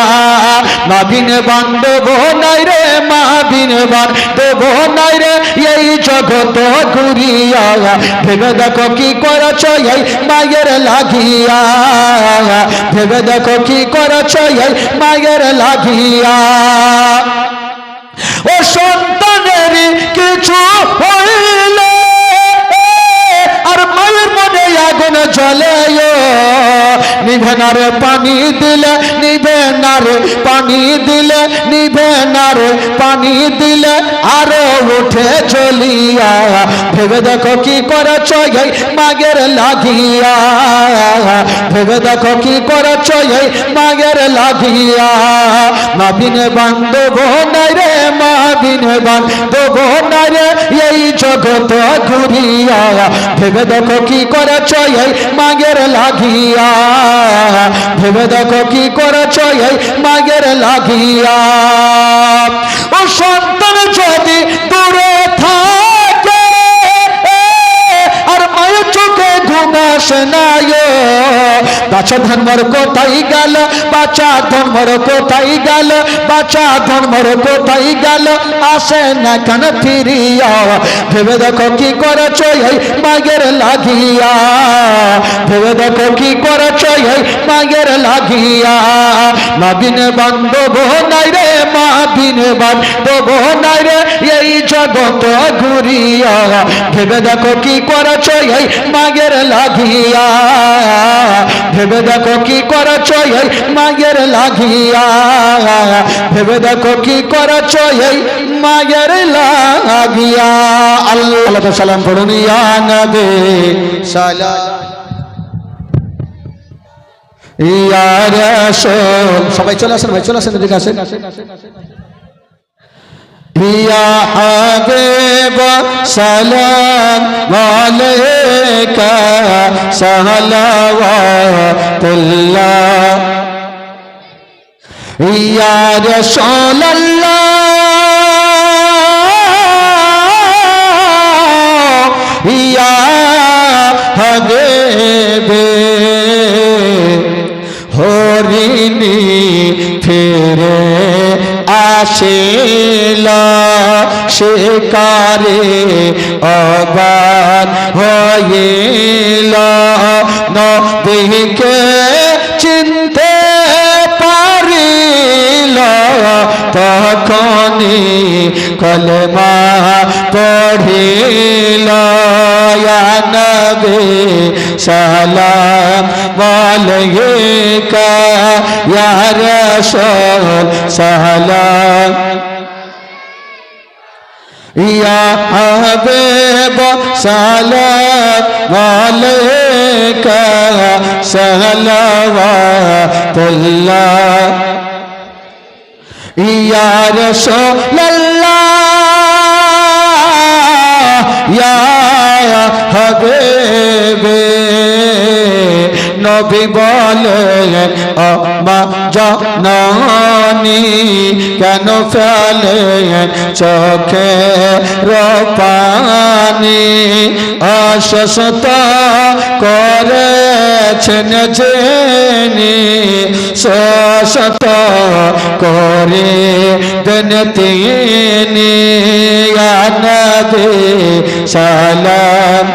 মা বিনে বান্ধব নাই রে, মা বিনে বান্ধব নাই রে, এই জগৎ ঘুরিয়া ভেবে দেখো কি করছ এই মায়ের লাগিয়া। ভেবে দেখো কি করছ এই মায়ের লাগিয়া। ও সন্তানের কিছু হইলে আর মায়ের মনে আগুন জ্বলে, নিভে না রে পানি দিলে, নিভে না রে পানি দিলে, নিভে না রে পানি দিলে আরো উঠে জ্বলিয়া। ভেবে দেখো কি করছ এই মায়ের লাগিয়া। ভেবে দেখো কি করছ এই মায়ের লাগিয়া। মা বিনে বান্ধব নাই রে, মা বিনে বান্ধব নাই রে, এই জগৎ ঘুরিয়া ভেবে দেখো কি করছ এই মায়ের লাগিয়া। ভেবে দেখো কি করছ এই মায়ের লাগিয়া। ও সন্তান যদি দূরে থাকে আর মায়ের চোখে ঘুম আসে না, বাচ্চা ধর্মর কোথায় গেল, বাচ্চা ধর্মর কোথায় গেল, বাচ্চা ধর্মর কোথায় গেল, আসে না কেন ফিরিয়া। ভেবে দেখো কি করছ এই মায়ের লাগিয়া। ভেবে দেখো কি করছ এই মায়ের লাগিয়া। মা বিনে বান্ধব নাই রে, মা বিনে বান্ধব নাই রে, এই জগৎ ঘুরিয়া ভেবে দেখো কি করছ এই মায়ের লাগিয়া। ভেবে দেখো কি করছ এই মায়ের লাগিয়া। ভেবে দেখো কি করছ এই মায়ের লাগিয়া। আল্লাহ সালাম পড়ুন ইয়া নবী সালাম ইয়া রাসূল। সবাই চলে আসেন ভাই, চলে আসেন, এদিকে আসেন। ইয়া হাবিব সালাম আলাইকা সালাওয়াতুল্লাহ। ইয়া রাসূলুল্লাহ ইয়া হাবিব হরিণী ফিরে আসিল শিকারে অবাক হইল, নবীকে চিনতে পারিল, তখনই কলমা পড়িল। ইয়া নবী সালাম আলাইকা ইয়া রাসূল সালাম। ইয়া হাবিব সালাম আলাইকা সালাওয়াতুল্লাহ। ইয়া রাসূলুল্লাহ ইয়া হাবিব নবী বলে ও মা জননী কেন ফেলে চোখে পানি অসুস্থ করেছেন জেনে সুস্থ করে দেন তিনি ইয়া নবী সালাম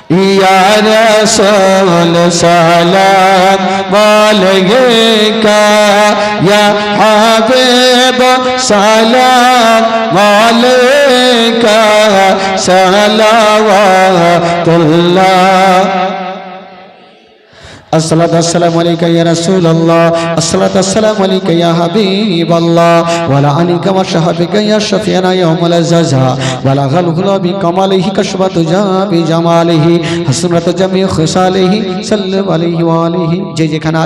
या रसूल सलाम अलैका या हबीब सलाम अलैका सलावतुल्लाह अस्सलातु वस्सलामु अलैका या रसूलल्लाह अस्सलातु वस्सलामु अलैका या हबीबल्लाह वला अलैका व शहबिका या शफीना यौमुल जज़ा वला गलगुला बि कमालिहि कशबतु जा बि जमालिहि हसनत जमी खसालिहि सल्लल्लाहु अलैहि व आलिहि जे जेखाने